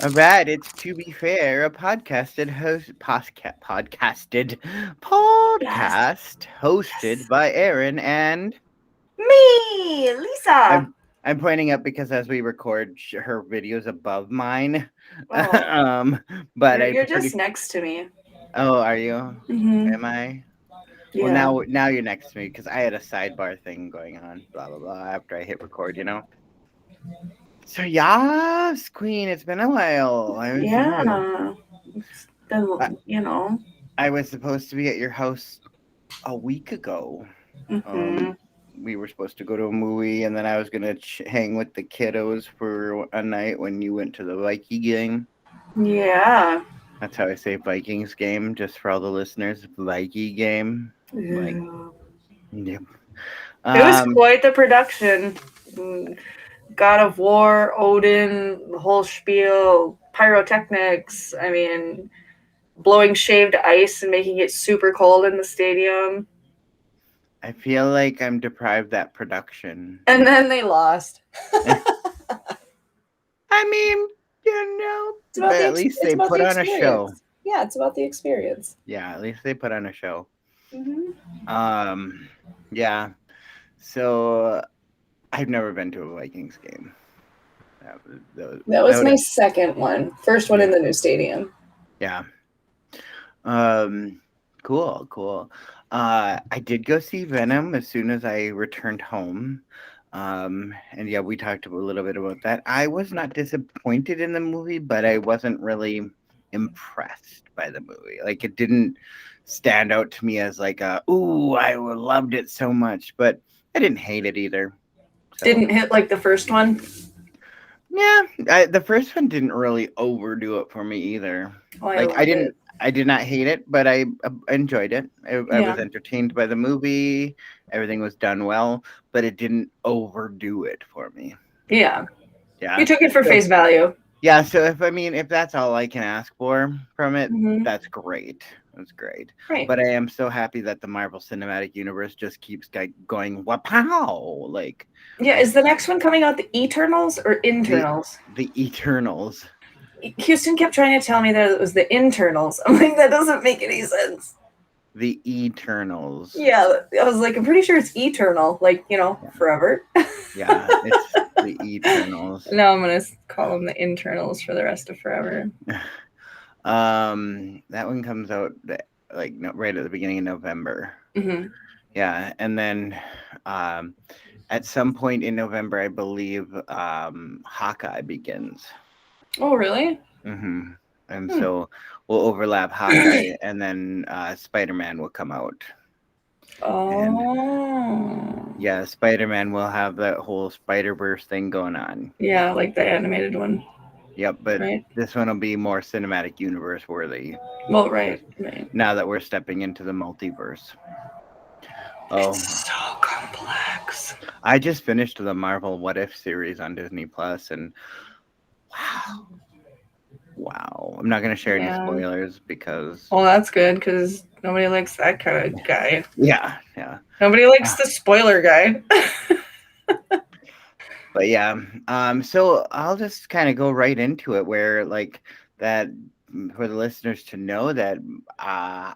All right, it's To Be Fair, a podcasted Yes. podcast hosted Yes. by Ehryn, and Me, Lisa. I'm pointing up because as we record, her video's above mine. Oh, um, but I'm you're just pretty. next to me. Oh, are you? Mm-hmm. Am I? Well, Yeah. now you're next to me because I had a sidebar thing going on. Blah blah blah. After I hit record, So yes, Queen, it's been a while. I was Yeah. It's I, been, I was supposed to be at your house a week ago. Mm-hmm. Um, we were supposed to go to a movie, and then I was gonna hang with the kiddos for a night when you went to the Viking game. Yeah. That's how I say Vikings game, just for all the listeners. Viking game, like, Yeah. yep. It was Um, quite the production. Mm, God of War, Odin, the whole spiel, pyrotechnics. I mean, blowing shaved ice and making it super cold in the stadium. I feel like I'm deprived that production. And then they lost. I mean, It's about but at least it's they about put the on a show. experience. Yeah, it's about the experience. Yeah, at least they put on a show. Hmm. Um, yeah. So I've never been to a Vikings game. That That was would my have, second one. First one in yeah, the new stadium. yeah. Um, cool. I did go see Venom as soon as I returned home. And yeah, we talked a little bit about that. I was not disappointed in the movie, but I wasn't really impressed by the movie. Like it didn't stand out to me as like ooh, I loved it so much, but I didn't hate it either. So Didn't hit like the first one. yeah, the first one didn't really overdo it for me either. Oh, I Like loved it. I did not hate it, but I enjoyed it. I Yeah. was entertained by the movie. Everything was done well, but it didn't overdo it for me. Yeah. You Yeah. took it for So face value. yeah, so if that's all I can ask for from it, Hmm. that's great. That's great. Right. But I am so happy that the Marvel Cinematic Universe just keeps going wapow, Yeah. like Is the next one coming out the Eternals or the Internals? the Eternals. Houston kept trying to tell me that it was the Internals. I'm like, that doesn't make any sense. The Eternals. Yeah, I was like, I'm pretty sure it's eternal, like Yeah, forever. yeah, it's the Eternals. Now I'm gonna call them the internals for the rest of forever. That one comes out like no, right at the beginning of November. Hmm. Yeah, and then at some point in November, I believe Hawkeye begins. Oh, really? Hmm. And Hmm. so we'll overlap Hawkeye, and then Spider-Man will come out. And Oh, yeah, Spider-Man will have that whole Spider-Verse thing going on. yeah, like the animated one, Yep, but right? this one will be more cinematic universe worthy. Well, Because right, right. now that we're stepping into the multiverse. It's Oh, so complex. I just finished the Marvel What If series on Disney Plus, and wow, wow. I'm not gonna share any Yeah. spoilers because Well, that's good because nobody likes that kind of guy. yeah. Nobody likes Ah, the spoiler guy. but yeah, so I'll just kind of go right into it where like that for the listeners to know that I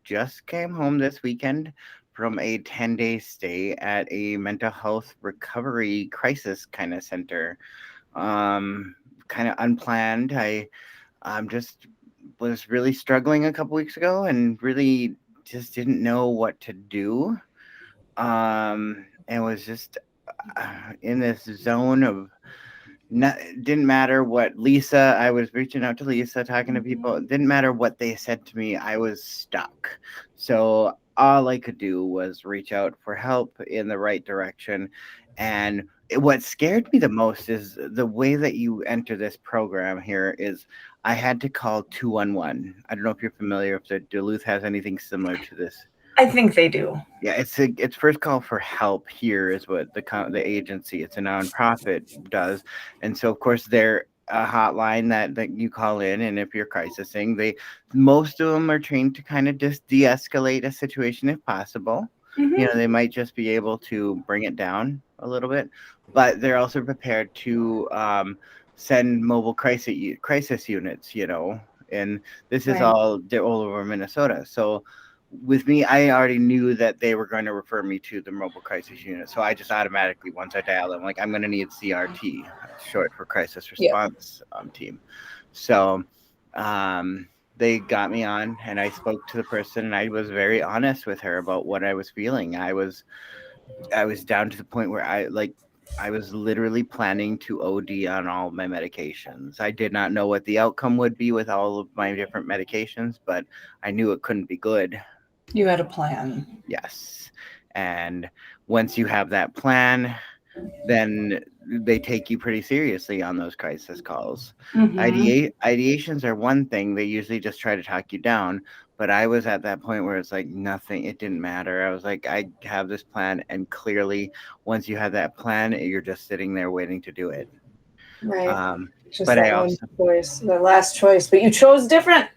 just came home this weekend from a 10-day stay at a mental health recovery crisis kind of center. Um, kind of unplanned. I just was really struggling a couple weeks ago and really just didn't know what to do. And was just in this zone of not, didn't matter what Lisa, I was reaching out to Lisa, talking to people. It Mhm. didn't matter what they said to me, I was stuck. So all I could do was reach out for help in the right direction. And what scared me the most is the way that you enter this program here is I had to call 211. I don't know if you're familiar if the Duluth has anything similar to this. I think they do. Yeah, it's first call for help here is what the agency, it's a nonprofit, does, and so of course they're a hotline that you call in, and if you're crisising, they most of them are trained to kind of just de-escalate a situation if possible. Hmm. They might just be able to bring it down a little bit, but they're also prepared to send mobile crisis units, and this is Right. all over Minnesota. So with me, I already knew that they were going to refer me to the mobile crisis unit. So I just automatically, once I dialed, I'm like, I'm going to need CRT, short for crisis Yep. response team. So they got me on, and I spoke to the person, and I was very honest with her about what I was feeling. I was down to the point where I was literally planning to OD on all my medications. I did not know what the outcome would be with all of my different medications, but I knew it couldn't be good. You had a plan. Yes. And once you have that plan, then they take you pretty seriously on those crisis calls. Mm-hmm. Ideations are one thing, they usually just try to talk you down. But I was at that point where it's like nothing, it didn't matter. I was like, I have this plan, and clearly, once you have that plan, you're just sitting there waiting to do it. Right. Um, Just but I that one also, choice, the last choice, but you chose different.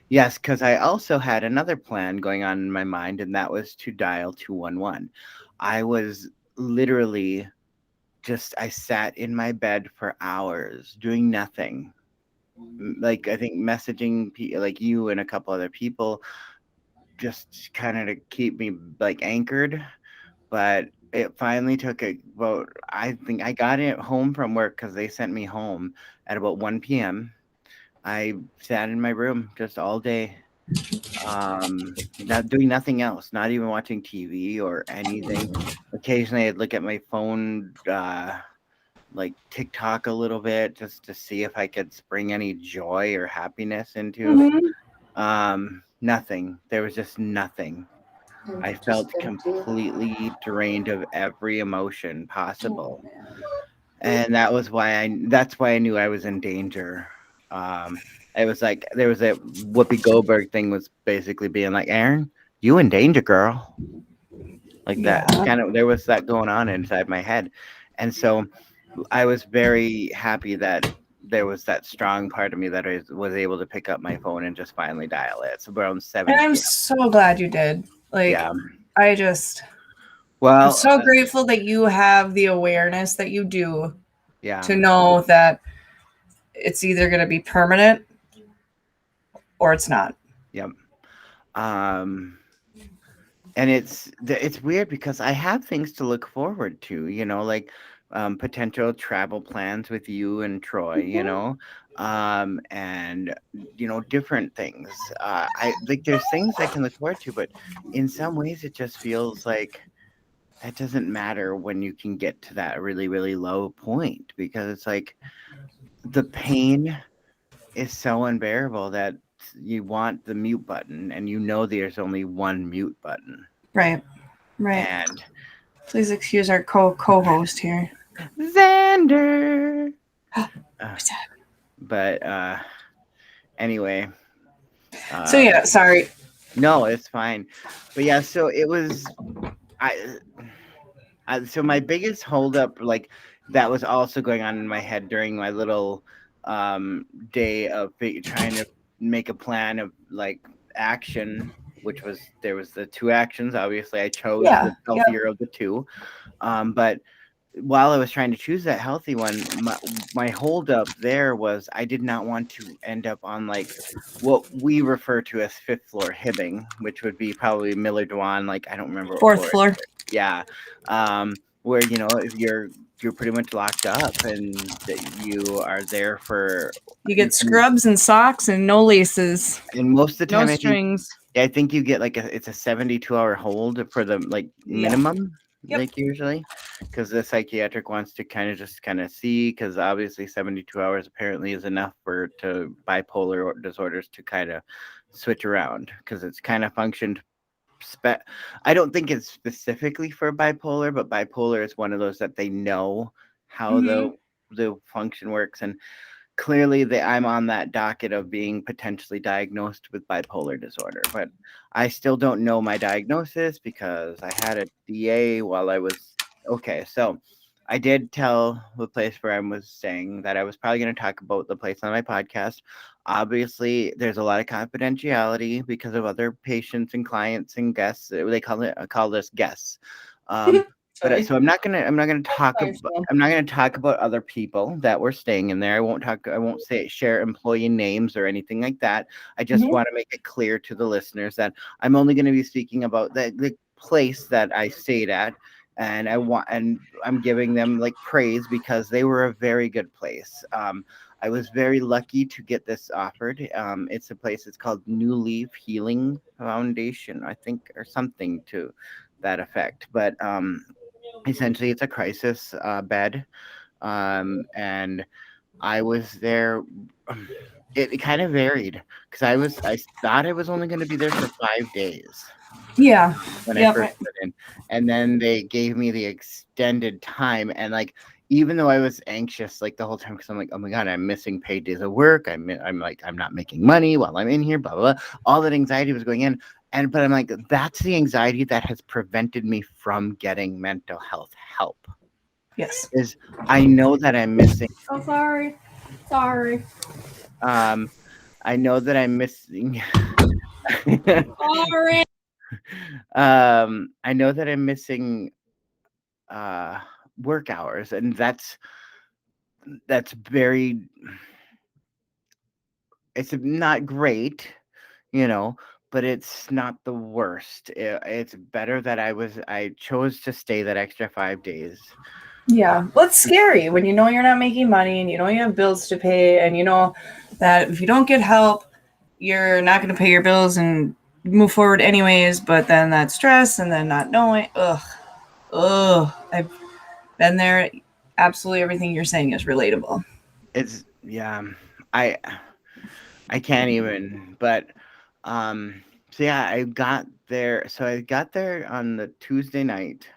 yes, because I also had another plan going on in my mind, and that was to dial 211. I was literally I sat in my bed for hours doing nothing. Like, I think messaging like you and a couple other people, just kind of to keep me like anchored. But it finally took about, I think I got it home from work because they sent me home at about 1 p.m. I sat in my room just all day, not doing nothing else, not even watching TV or anything. Occasionally I'd look at my phone, like TikTok a little bit, just to see if I could spring any joy or happiness into. Mm-hmm. Nothing. There was just nothing. I Just felt empty. completely drained of every emotion Oh possible. man. And that's why I knew I was in danger. Um, it was like there was a Whoopi Goldberg thing, was basically being like, Erin, you in danger, girl. Like that Yeah. kind of, there was that going on inside my head. And so I was very happy that there was that strong part of me that was able to pick up my phone and just finally dial it. It's around And 7 I'm p.m. so glad you did. Like, Yeah. I just, I'm Well, so grateful that you have the awareness that you do yeah. to know that it's either going to be permanent or it's not. Yep. Um, and it's weird because I have things to look forward to, like potential travel plans with you and Troy, and different things. I like there's things I can look forward to, but in some ways it just feels like that doesn't matter when you can get to that really, really low point, because it's like the pain is so unbearable that you want the mute button, and there's only one mute button. Right. Right. And Please excuse our co-host here. Xander. Uh, What's that? but anyway, So uh, yeah, sorry. no, it's fine. But yeah, so it was I. So my biggest holdup, like that was also going on in my head during my little day of trying to make a plan of like action, which was there was the two actions. Obviously, I chose Yeah. the Yep. healthier of the two. But while I was trying to choose that healthy one, my holdup there was I did not want to end up on like what we refer to as fifth floor hibbing, which would be probably Miller Dwan. Like, I don't remember what Fourth floor. floor. Yeah, where if you're pretty much locked up, and that you are there for You you get can, scrubs and socks and no laces, and most of the no time I think, strings. yeah, I think you get like it's a 72-hour hold for the like Yeah. minimum, Yep. like usually, because the psychiatric wants to kind of see, because obviously 72 hours apparently is enough for to bipolar disorders to kind of switch around, because it's kind of functioned. Spe- I don't think it's specifically for bipolar, but bipolar is one of those that they know how Mm-hmm. the function works, and clearly I'm on that docket of being potentially diagnosed with bipolar disorder, but I still don't know my diagnosis because I had a DA while I was okay. So I did tell the place where I was staying that I was probably going to talk about the place on my podcast. Obviously, there's a lot of confidentiality because of other patients and clients and guests. They call us guests. Um, But Sorry. so I'm not gonna talk Sorry, about Sam. I'm not gonna talk about other people that were staying in there. I won't say share employee names or anything like that. I just Mhm. want to make it clear to the listeners that I'm only going to be speaking about the place that I stayed at, and I'm giving them like praise because they were a very good place. I was very lucky to get this offered. It's a place. It's called New Leaf Healing Foundation, I think, or something to that effect. But essentially, it's a crisis bed, and I was there. It kind of varied because I thought I was only going to be there for 5 days Yeah. when I Yep. first went in, and then they gave me the extended time, and like even though I was anxious like the whole time because I'm like, oh my god, I'm missing paid days of work. I'm like I'm not making money while I'm in here. Blah blah blah. All that anxiety was going in, and but I'm like that's the anxiety that has prevented me from getting mental health help. Yes. Is I know that I'm missing. Oh, sorry. Sorry. Um, I know that I'm missing. Sorry. I know that I'm missing uh work hours, and that's very it's not great, you know, but it's not the worst. It's better that I chose to stay that extra 5 days. Yeah. Well, it's scary when you know you're not making money and you know you have bills to pay and you know that if you don't get help, you're not going to pay your bills and move forward anyways. But then that stress and then not knowing, ugh, ugh. I've been there. Absolutely everything you're saying is relatable. It's yeah, I I can't even. But so yeah, I got there on the Tuesday night.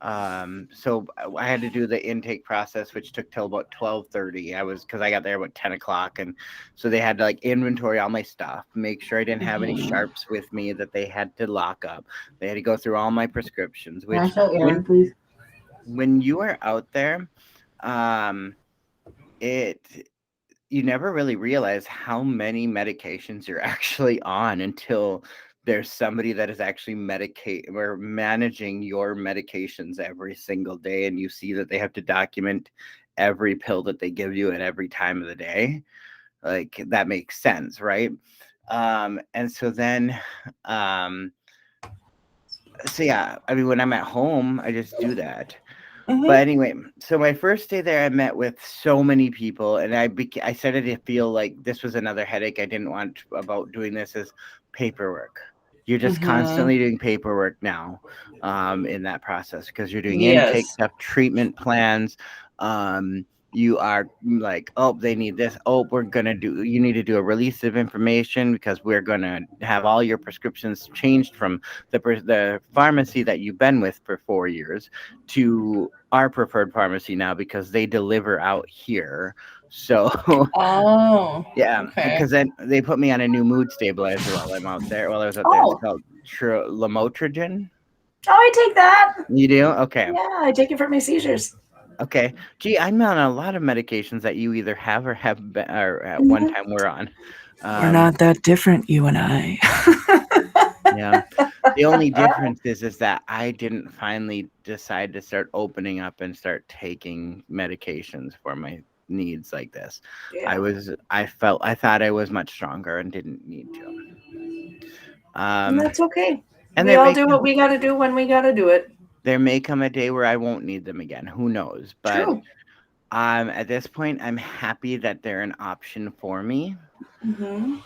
So I had to do the intake process, which took till about 12:30. Because I got there about 10 o'clock, and so they had to like inventory all my stuff, make sure I didn't have any sharps with me that they had to lock up. They had to go through all my prescriptions. Can I Which show Ehryn, please? when you are out there, um, it you never really realize how many medications you're actually on until there's somebody that is actually medicate or managing your medications every single day, and you see that they have to document every pill that they give you at every time of the day. Like that makes sense, right? And so then um so yeah, I mean when I'm at home I just do that. But Mm-hmm. anyway, so my first day there, I met with so many people, and I started to feel like this was another headache I didn't want about doing this is paperwork. You're just Mm-hmm. constantly doing paperwork now, in that process because you're doing intake Yes. stuff, treatment plans. You are like, oh, they need this. Oh, you need to do a release of information because we're gonna have all your prescriptions changed from the pharmacy that you've been with for 4 years to our preferred pharmacy now because they deliver out here. So Oh, yeah, okay. because then they put me on a new mood stabilizer while I was out there. It's Oh, called lamotrigine. oh, I take that. You do? Okay. Yeah, I take it for my seizures. Okay. Gee, I'm on a lot of medications that you either have or have been, or at one Mhm. time were on. We're Um, not that different, you and I. yeah. The only difference is that I didn't finally decide to start opening up and start taking medications for my needs like this. Yeah, I thought I was much stronger and didn't need to. and Um, that's okay. and We all do what we got to do when we got to do it. there may come a day where I won't need them again. Who knows? But True. at this point, I'm happy that they're an option for me. Mm-hmm.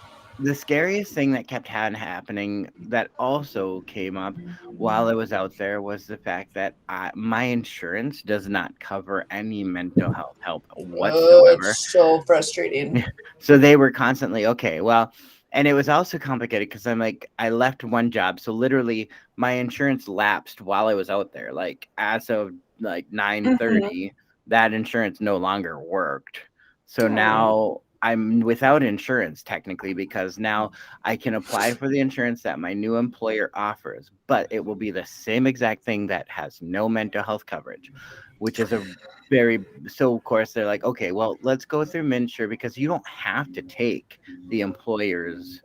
The scariest thing that kept happening that also came up while I was out there was the fact that my insurance does not cover any mental health help Oh, whatsoever. it's so frustrating. So they were constantly okay. Well, and it was also complicated because I'm like, I left one job. So literally my insurance lapsed while I was out there. Like as of like Mm-hmm. 9:30, that insurance no longer worked. So Oh, now I'm without insurance technically because now I can apply for the insurance that my new employer offers, but it will be the same exact thing that has no mental health coverage, which is a very so of course they're like, okay, well, let's go through MNsure because you don't have to take the employer's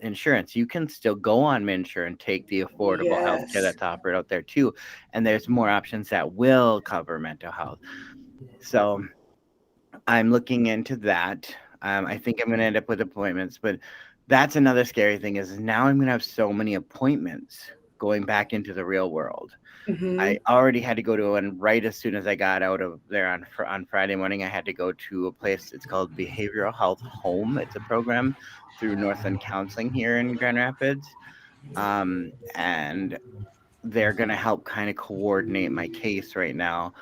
insurance. You can still go on MinSure and take the affordable healthcare Yes. that's offered out there too. And there's more options that will cover mental health. So I'm looking into that. I think I'm going to end up with appointments, but that's another scary thing is now I'm going to have so many appointments going back into the real world. Mm-hmm. I already had to go to one right as soon as I got out of there on Friday morning. I had to go to a place. It's called Behavioral Health Home. It's a program through Northland Counseling here in Grand Rapids, and they're gonna help kind of coordinate my case right now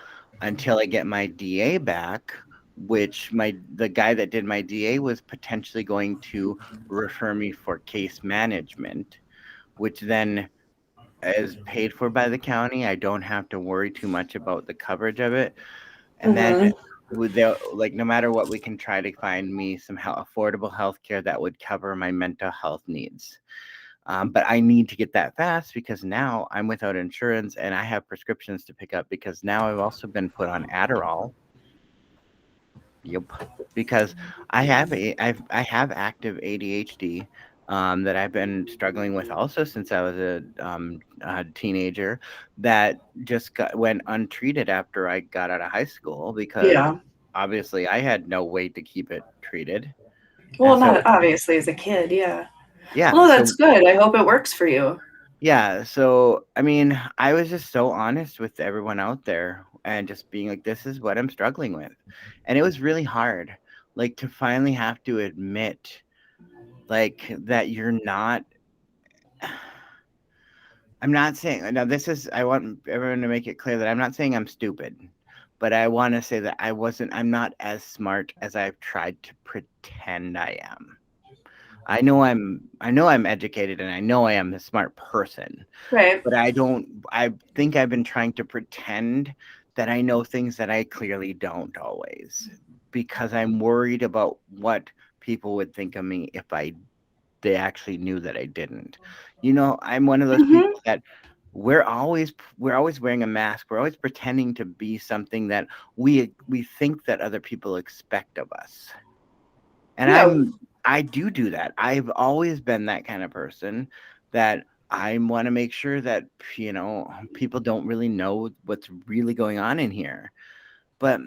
until I get my DA back. Which the guy that did my DA was potentially going to refer me for case management, which then is paid for by the county. I don't have to worry too much about the coverage of it. And then Mm-hmm. with the like, no matter what, we can try to find me some affordable health care that would cover my mental health needs. But I need to get that fast because now I'm without insurance and I have prescriptions to pick up because now I've also been put on Adderall. Yep. Because I have active ADHD, that I've been struggling with also since I was a teenager that just went untreated after I got out of high school because Yeah. obviously I had no way to keep it treated. And Well, so not obviously as a kid, yeah. yeah, Well, so that's good. I hope it works for you. yeah, so I mean, I was just so honest with everyone out there and just being like, this is what I'm struggling with. And it was really hard, like to finally have to admit like that you're not I'm not saying now this is I want everyone to make it clear that I'm not saying I'm stupid, but I want to say that I'm not as smart as I've tried to pretend I am. I know I'm educated and I know I am a smart person. Right. But I think I've been trying to pretend that I know things that I clearly don't always because I'm worried about what people would think of me if they actually knew that I didn't. I'm one of those Mm-hmm. people that we're always wearing a mask. We're always pretending to be something that we think that other people expect of us. And Yeah. I do that. I've always been that kind of person that I want to make sure that, people don't really know what's really going on in here. But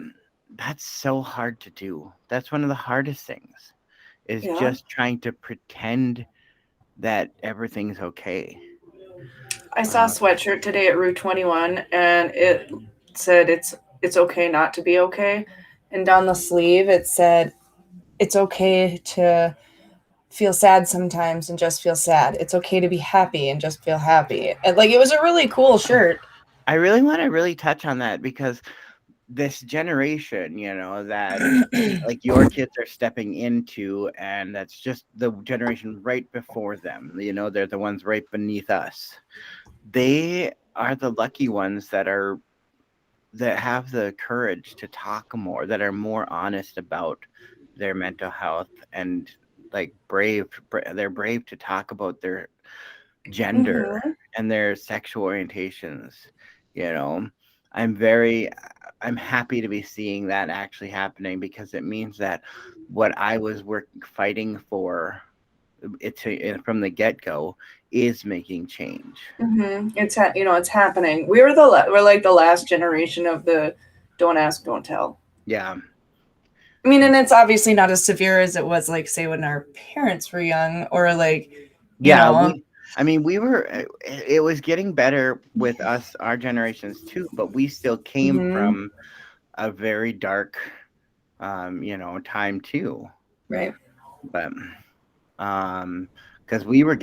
that's so hard to do. That's one of the hardest things is Yeah. just trying to pretend that everything's okay. I saw a Uh, sweatshirt today at Route 21 and it said it's okay not to be okay. And down the sleeve it said it's okay to feel sad sometimes and just feel sad. It's okay to be happy and just feel happy. And like it was a really cool shirt. I really want to really touch on that because this generation, that like your kids are stepping into, and that's just the generation right before them. They're the ones right beneath us. They are the lucky ones that have the courage to talk more, that are more honest about their mental health and like they're brave to talk about their gender Mm-hmm. and their sexual orientations. You know, I'm very I'm happy to be seeing that actually happening because it means that what I was fighting for from the get-go is making change. Mm-hmm. It's happening. We're like the last generation of the don't ask, don't tell. Yeah. I mean, and it's obviously not as severe as it was like say when our parents were young or like, you Yeah, know, we were it was getting better with us, our generations too, but we still came mm-hmm. from a very dark time too. Right. But because we were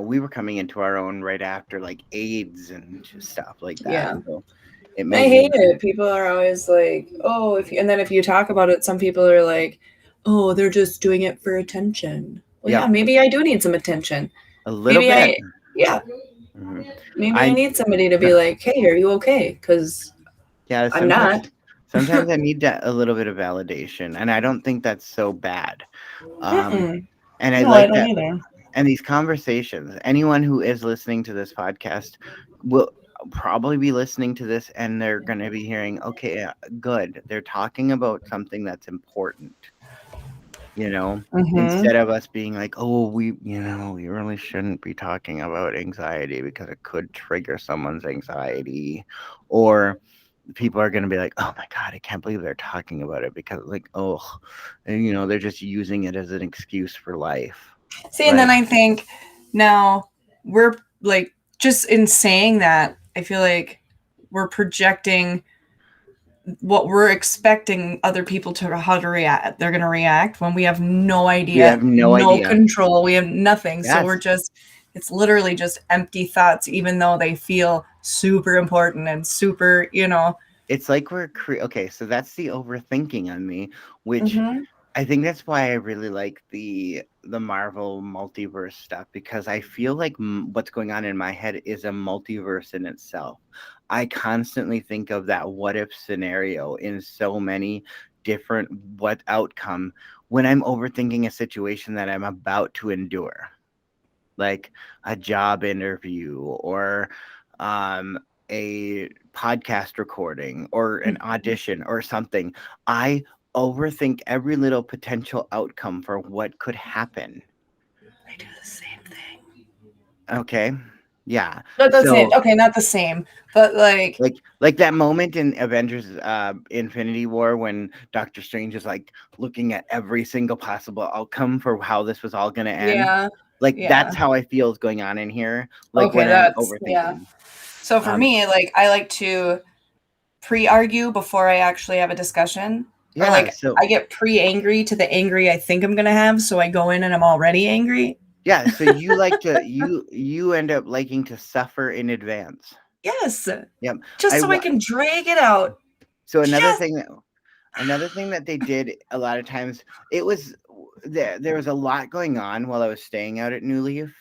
we were coming into our own right after like AIDS and just stuff like that. Yeah. So it I made hate me it. People are always like, oh, and then if you talk about it, some people are like, oh, they're just doing it for attention. Well, yeah, yep, maybe I do need some attention. a little Maybe bit. yeah, Mhm. maybe I I need somebody to be like, hey, are you okay? Because yeah, I'm not. sometimes I need that a little bit of validation, and I don't think that's so bad. Um, Mm-mm. and I No, I like don't that. either. And these conversations, anyone who is listening to this podcast will probably be listening to this, and they're going to be hearing, okay, good. They're talking about something that's important. you know, Mm-hmm. instead of us being like, oh, we really shouldn't be talking about anxiety because it could trigger someone's anxiety. Or people are going to be like, oh my God, I can't believe they're talking about it because, like, oh, and, they're just using it as an excuse for life. See, and then But I think now we're like, just in saying that, I feel like we're projecting what we're expecting other people to how to react. They're going to react when we have no we idea, have no no idea. control, we have nothing. So we're Yes. just, it's literally just empty thoughts, even though they feel super important and super, It's like okay, so that's the overthinking on me, which Mm-hmm. I think that's why I really like the Marvel multiverse stuff, because I feel like what's going on in my head is a multiverse in itself. I constantly think of that what if scenario in so many different what outcome when I'm overthinking a situation that I'm about to endure, like a job interview or um, a podcast recording or an audition or something. I overthink every little potential outcome for what could happen. I do the same thing. Okay. Yeah. Not the same. So Okay, not the same, but like, like that moment in Avengers Infinity War when Doctor Strange is like looking at every single possible outcome for how this was all going to end. yeah, Like yeah. that's how I feel is going on in here, like Okay, when I'm that's, yeah. overthinking. So for Um me, like, I like to pre-argue before I actually have a discussion, or yeah, like so I get pre-angry to the angry I think I'm gonna have, so I go in and I'm already angry. yeah, so you like to you end up liking to suffer in advance. Yes, Yep. just I so I wa- can drag it out. so Just another thing that they did a lot of times, it was there was a lot going on while I was staying out at New Leaf.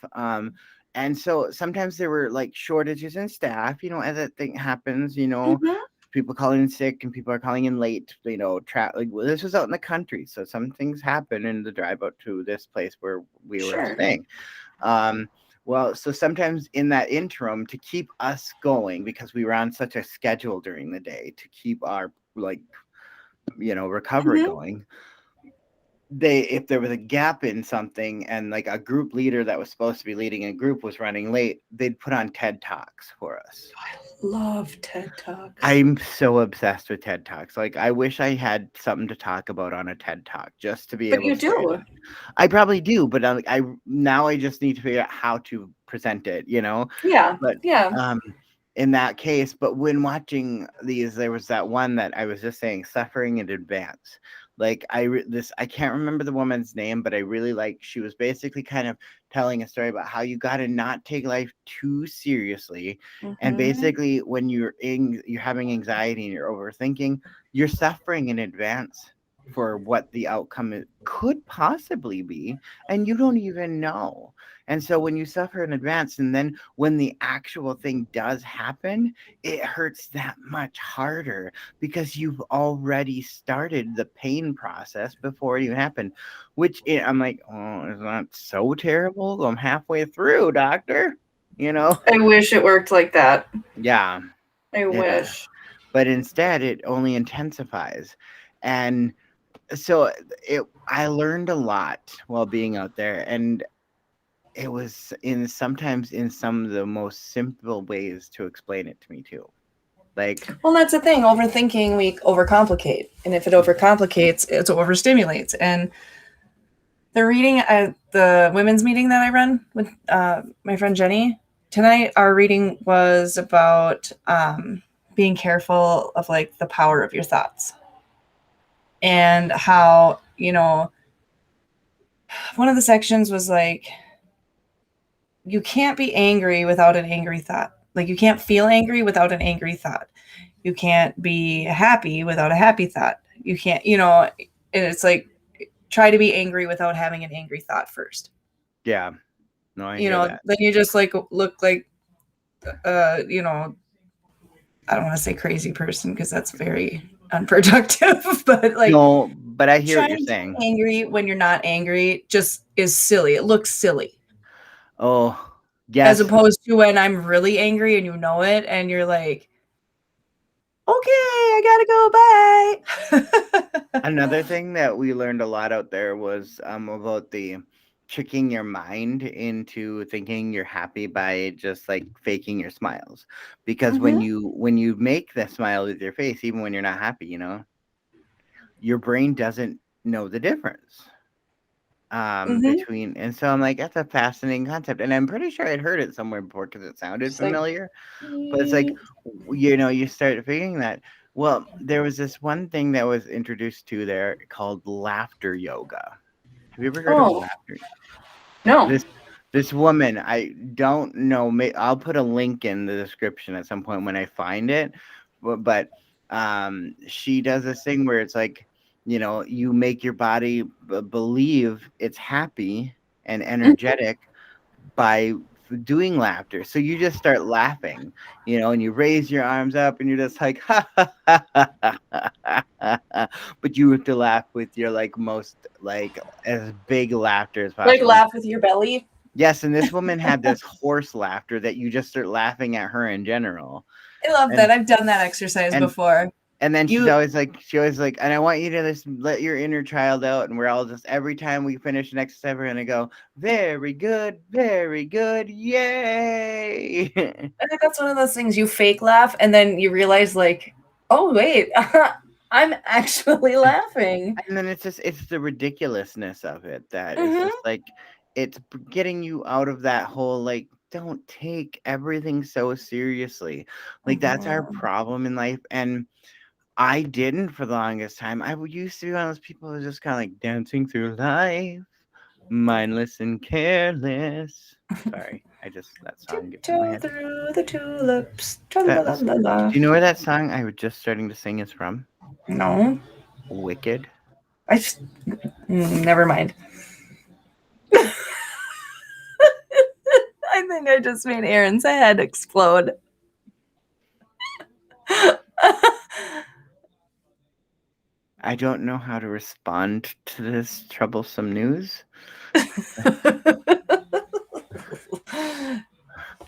And so sometimes there were like shortages in staff, as that thing happens, Mhm. people calling in sick and people are calling in late, like this was out in the country. So some things happen in the drive out to this place where we were Sure. staying. Um, well, so sometimes in that interim, to keep us going, because we were on such a schedule during the day to keep our like recovery Mhm. going, they if there was a gap in something and like a group leader that was supposed to be leading a group was running late, they'd put on TED Talks for us. Love TED Talks. I'm so obsessed with TED Talks. Like I wish I had something to talk about on a TED Talk just to be But able you to say do. that. I probably do, but I now I just need to figure out how to present it, Yeah. But Yeah. um in that case, but when watching these, there was that one that I was just saying, suffering in advance. Like I can't remember the woman's name, but I really like, she was basically kind of telling a story about how you got to not take life too seriously, and Mhm. basically when you're having anxiety and you're overthinking, you're suffering in advance for what the outcome could possibly be, and you don't even know. And so when you suffer in advance, and then when the actual thing does happen, it hurts that much harder because you've already started the pain process before it even happened. I'm like, oh, it's not so terrible. I'm halfway through, doctor. You know? I wish it worked like that. Yeah, I yeah. wish. But instead, it only intensifies. And so I learned a lot while being out there, and it was in sometimes in some of the most simple ways to explain it to me too. Like, Well, that's the thing. Overthinking, we overcomplicate, and if it overcomplicates, it overstimulates. And the reading at the women's meeting that I run with my friend Jenny tonight, our reading was about being careful of like the power of your thoughts, and how, one of the sections was like, you can't be angry without an angry thought. Like, you can't feel angry without an angry thought. You can't be happy without a happy thought. You can't, and it's like, try to be angry without having an angry thought first. yeah, no, I hear that. Then you just like look like, you know, I don't want to say crazy person because that's very unproductive, but like, No, but I hear what you're trying to saying. be angry when you're not angry just is silly. It looks silly. Oh, As yes. opposed to when I'm really angry and you know it and you're like, I gotta go. Bye. Another thing that we learned a lot out there was about the tricking your mind into thinking you're happy by just like faking your smiles, because Mm-hmm. when you make the smile with your face, even when you're not happy, you know, your brain doesn't know the difference Mm-hmm. between. And so I'm like, that's a fascinating concept, and I'm pretty sure I'd heard it somewhere before because it sounded Just like, familiar. But it's like, you know, you start figuring that. Well, there was this one thing that was introduced to there called laughter yoga. Have you ever heard of oh, laughter? no. This this woman, I don't know. I'll put a link in the description at some point when I find it. But she does this thing where it's like, you know, you make your body believe it's happy and energetic by doing laughter. So you just start laughing, you know, and you raise your arms up and you're just like, ha, ha, ha, ha, ha, ha, ha, ha. But you have to laugh with your like most like as big laughter as Like possible. laugh with your belly. Yes, and this woman had this horse laughter that you just start laughing at her in general. I love And that. I've done that exercise and before. and then You she always like, and I want you to just let your inner child out. And we're all just, every time we finish an exercise, we're going to go, very good, yay. I think that's one of those things you fake laugh and then you realize like, oh wait, I'm actually laughing. And then it's the ridiculousness of it that is Mm-hmm. just like, it's getting you out of that whole, like, don't take everything so seriously. Like, that's our Mm-hmm. problem in life. And I didn't for the longest time. Used to be one of those people who was just kind of like dancing through life. Mindless and careless. Sorry, I just that song gets in my Tiptoe head. through the tulips. That Tra-la-la-la-la. was. Do you know where that song I was just starting to sing is from? No, Wicked. I just never mind. I think I just made Ehryn's head explode. I don't know how to respond to this troublesome news.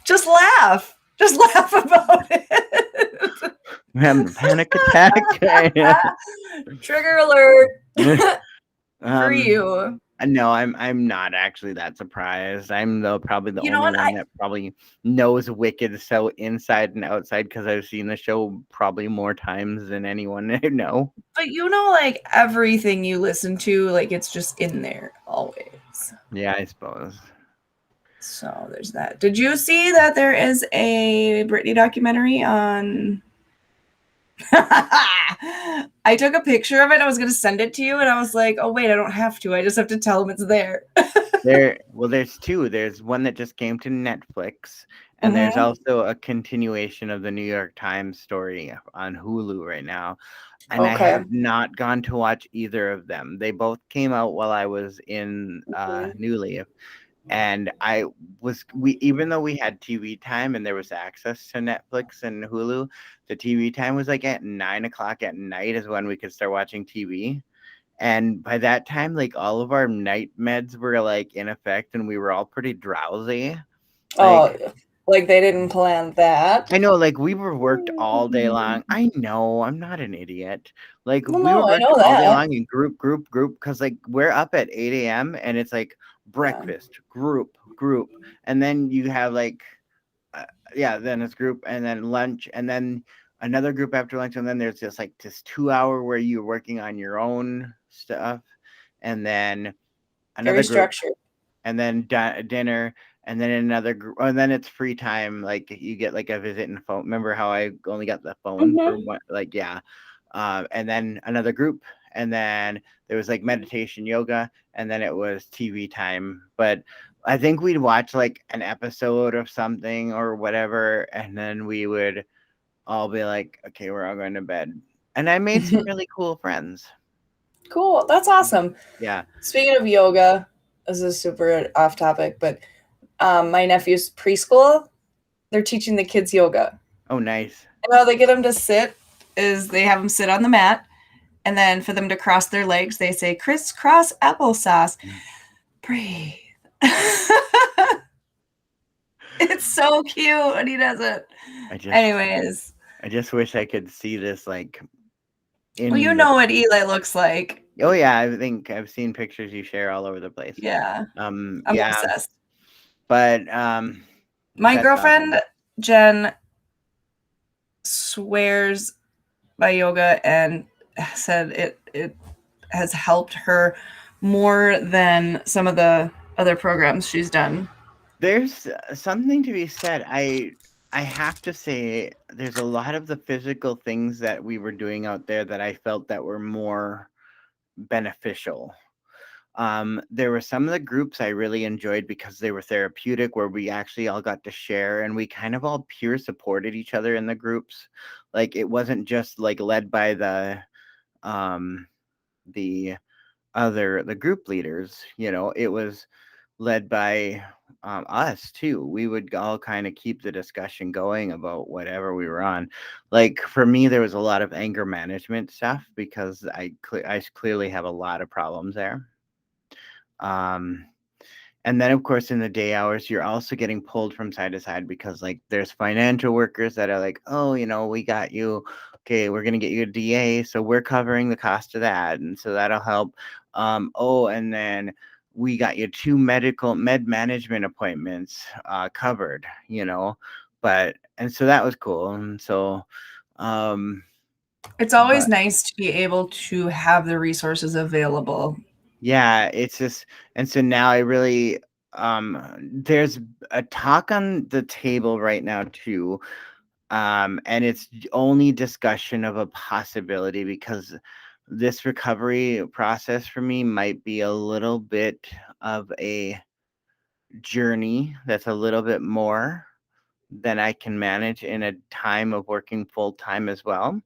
Just laugh. Just laugh about it. I'm having a panic attack. Trigger alert for um, you. no, I'm not actually that surprised. I'm probably the You know only what? one that probably knows Wicked so inside and outside because I've seen the show probably more times than anyone I know. But you know, like everything you listen to, like it's just in there always. Yeah, I suppose. So there's that. Did you see that there is a Britney documentary on? I took a picture of it. I was going to send it to you, and I was like, "Oh wait, I don't have to. I just have to tell them it's there." There's two. There's one that just came to Netflix, and there's Mm-hmm. also a continuation of the New York Times story on Hulu right now. And I Okay. have not gone to watch either of them. They both came out while I was in Mm-hmm. New Leaf, and we even though we had TV time and there was access to Netflix and Hulu, the TV time was like at 9 o'clock at night is when we could start watching TV. And by that time, like all of our night meds were like in effect, and we were all pretty drowsy. Oh, Like, like they didn't plan that. I know, like we were worked all day long. I know, I'm not an idiot. Like Well, we were no, I worked know all day that. long in group, because like we're up at 8 a.m. and it's like Yeah. breakfast, group, and then you have like uh, yeah, then it's group, and then lunch, and then another group after lunch, and then there's just like this 2 hour where you're working on your own stuff, and then Very another group, structured. and then dinner, and then another group, and then it's free time. Like you get like a visit and phone. Remember how I only got the phone for Mm-hmm. one? Like yeah, and then another group, and then there was like meditation, yoga, and then it was TV time. But I think we'd watch like an episode of something or whatever, and then we would all be like, okay, we're all going to bed. And I made some really cool friends. Cool. That's awesome. Yeah. Speaking of yoga, this is super off topic, but my nephew's preschool, they're teaching the kids yoga. Oh, nice. And how they get them to sit is they have them sit on the mat, and then for them to cross their legs, they say crisscross applesauce. Breathe. It's so cute when he does it. I just Anyways, I just wish I could see this like Well, you in the. know what Eli looks like. Oh yeah, I think I've seen pictures you share all over the place. Yeah, I'm Yeah, obsessed. but My that's girlfriend awesome. Jen swears by yoga and said it has helped her more than some of the other programs she's done. There's something to be said. I have to say there's a lot of the physical things that we were doing out there that I felt that were more beneficial. There were some of the groups I really enjoyed because they were therapeutic, where we actually all got to share and we kind of all peer supported each other in the groups. Like it wasn't just like led by um the the group leaders, it was led by us too. We would all kind of keep the discussion going about whatever we were on. Like for me, there was a lot of anger management stuff because I clearly have a lot of problems there. Um, and then, of course, in the day hours, you're also getting pulled from side to side because, like, there's financial workers that are like, oh, we got you. Okay, we're going to get you a DA. So we're covering the cost of that. And so that'll help. Oh, and then we got you two med management appointments covered, and so that was cool. And so, um, It's always but nice to be able to have the resources available. yeah, it's just, and so now I really, there's a talk on the table right now too, and it's only discussion of a possibility because this recovery process for me might be a little bit of a journey that's a little bit more than I can manage in a time of working full time as well.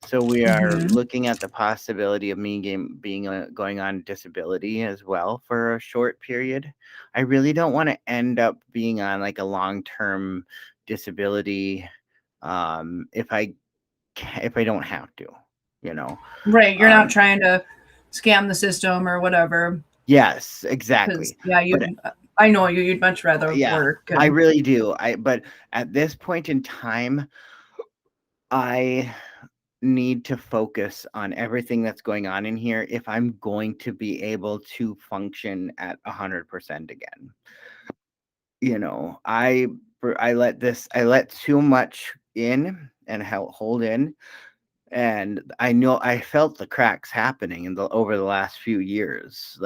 So we are Hmm. looking at the possibility of me being going on disability as well for a short period. I really don't want to end up being on like a long-term disability if I don't have to, you know. Right, you're not Um, trying to scam the system or whatever. yes, Because exactly. yeah, But I know you. You'd much rather yeah, work I and really do. But at this point in time, I need to focus on everything that's going on in here if I'm going to be able to function at 100% again. I let too much in and hold in, and I know I felt the cracks happening over the last few years,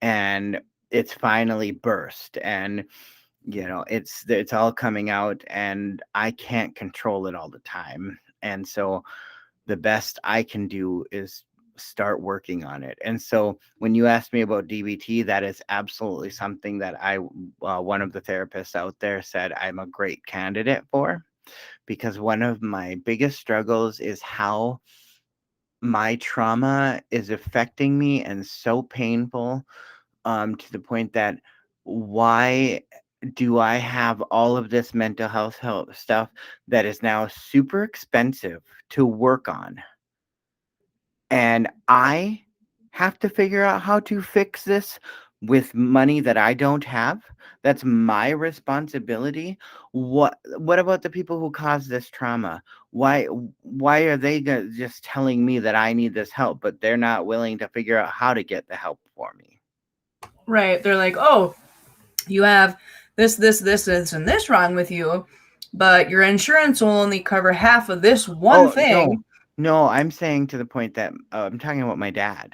and it's finally burst, and it's all coming out, and I can't control it all the time, and so the best I can do is start working on it. And so when you asked me about DBT, that is absolutely something that one of the therapists out there said I'm a great candidate for, because one of my biggest struggles is how my trauma is affecting me and so painful, to the point that why do I have all of this mental health stuff that is now super expensive to work on? And I have to figure out how to fix this with money that I don't have. That's my responsibility. What about the people who caused this trauma? Why are they just telling me that I need this help, but they're not willing to figure out how to get the help for me? right. They're like, oh, you have this, and this wrong with you, but your insurance will only cover half of this one Oh, thing. no. No, I'm saying to the point that I'm talking about my dad.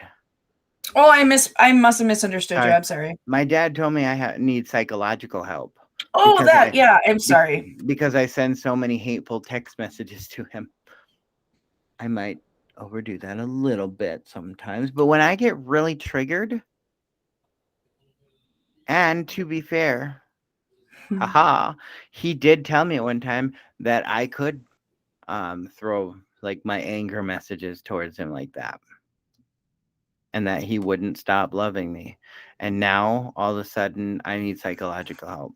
Oh, I must have misunderstood you. Sorry. I'm sorry. My dad told me I need psychological help Oh, because that, yeah, I'm sorry. because I send so many hateful text messages to him. I might overdo that a little bit sometimes, but when I get really triggered, and to be fair, haha, he did tell me at one time that I could throw like my anger messages towards him like that, and that he wouldn't stop loving me. And now all of a sudden I need psychological help.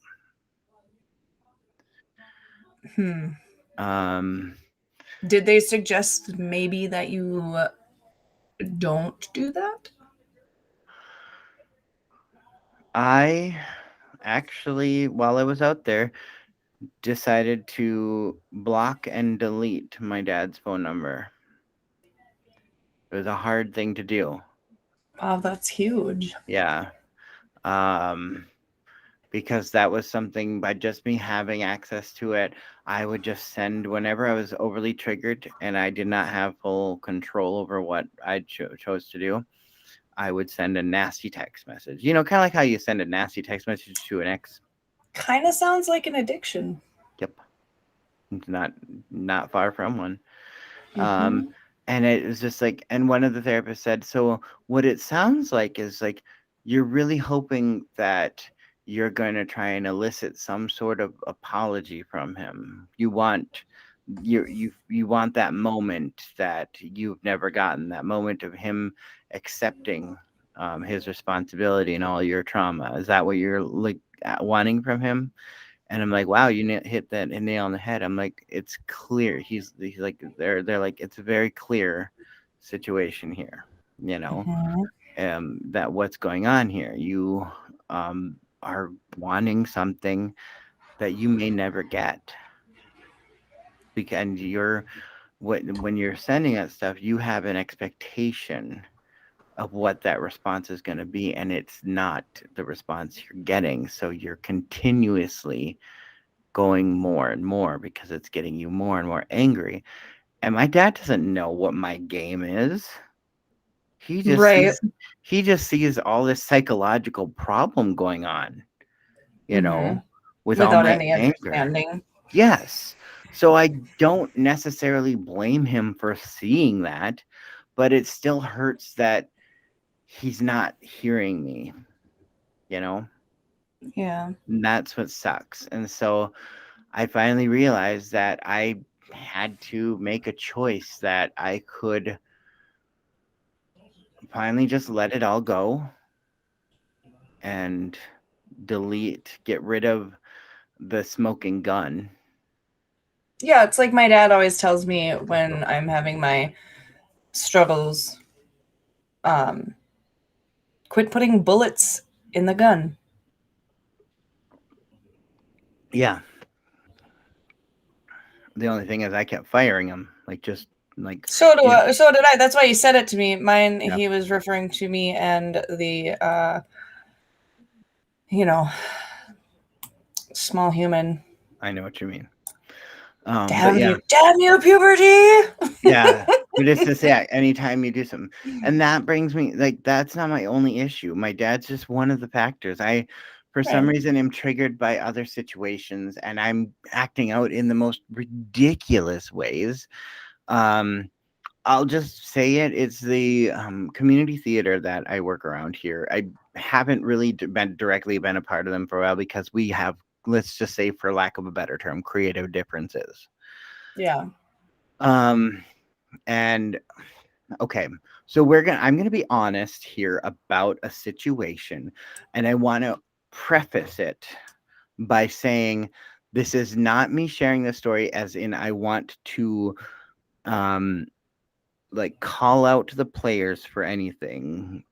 Hmm. Um Did they suggest maybe that you don't do that? I actually, while I was out there, decided to block and delete my dad's phone number. It was a hard thing to do. Wow, that's huge. Yeah. Um, because that was something by just me having access to it, I would just send whenever I was overly triggered and I did not have full control over what I chose to do. I would send a nasty text message. Kind of like how you send a nasty text message to an ex. Kind of sounds like an addiction. Yep, it's not far from one. Um, Mm-hmm. and it was just like, and one of the therapists said, so what it sounds like is like you're really hoping that you're going to try and elicit some sort of apology from him. You want that moment that you've never gotten, that moment of him accepting his responsibility and all your trauma. Is that what you're like wanting from him? And I'm like, wow, you hit that nail on the head. I'm like, it's clear. He's like, they're like, it's a very clear situation here, you know, Mm-hmm. that what's going on here. You are wanting something that you may never get because when you're sending that stuff, you have an expectation of what that response is going to be, and it's not the response you're getting. So you're continuously going more and more because it's getting you more and more angry. And my dad doesn't know what my game is. He just Right. sees he just sees all this psychological problem going on, you Mm-hmm. know, with all Without my any anger. understanding. Yes. So I don't necessarily blame him for seeing that, but it still hurts that he's not hearing me, you know? Yeah. And that's what sucks. And so I finally realized that I had to make a choice that I could finally just let it all go and get rid of the smoking gun. Yeah, it's like my dad always tells me when I'm having my struggles, um, quit putting bullets in the gun. Yeah. The only thing is I kept firing them, like just like you know, So did I. That's why he said it to me. Mine, yeah, he was referring to me and the, you know, small human. I know what you mean. But Damn yeah, you, damn you, puberty! yeah. But it's just yeah, anytime you do something. And that brings me like that's not my only issue. My dad's just one of the factors. I for some Right. reason am triggered by other situations and I'm acting out in the most ridiculous ways. Um I'll just say it. It's the community theater that I work around here. I haven't really been a part of them for a while because we have, let's just say, for lack of a better term, creative differences. Yeah. Um, and okay, so I'm gonna be honest here about a situation, and I want to preface it by saying this is not me sharing the story as in I want to um like call out to the players for anything,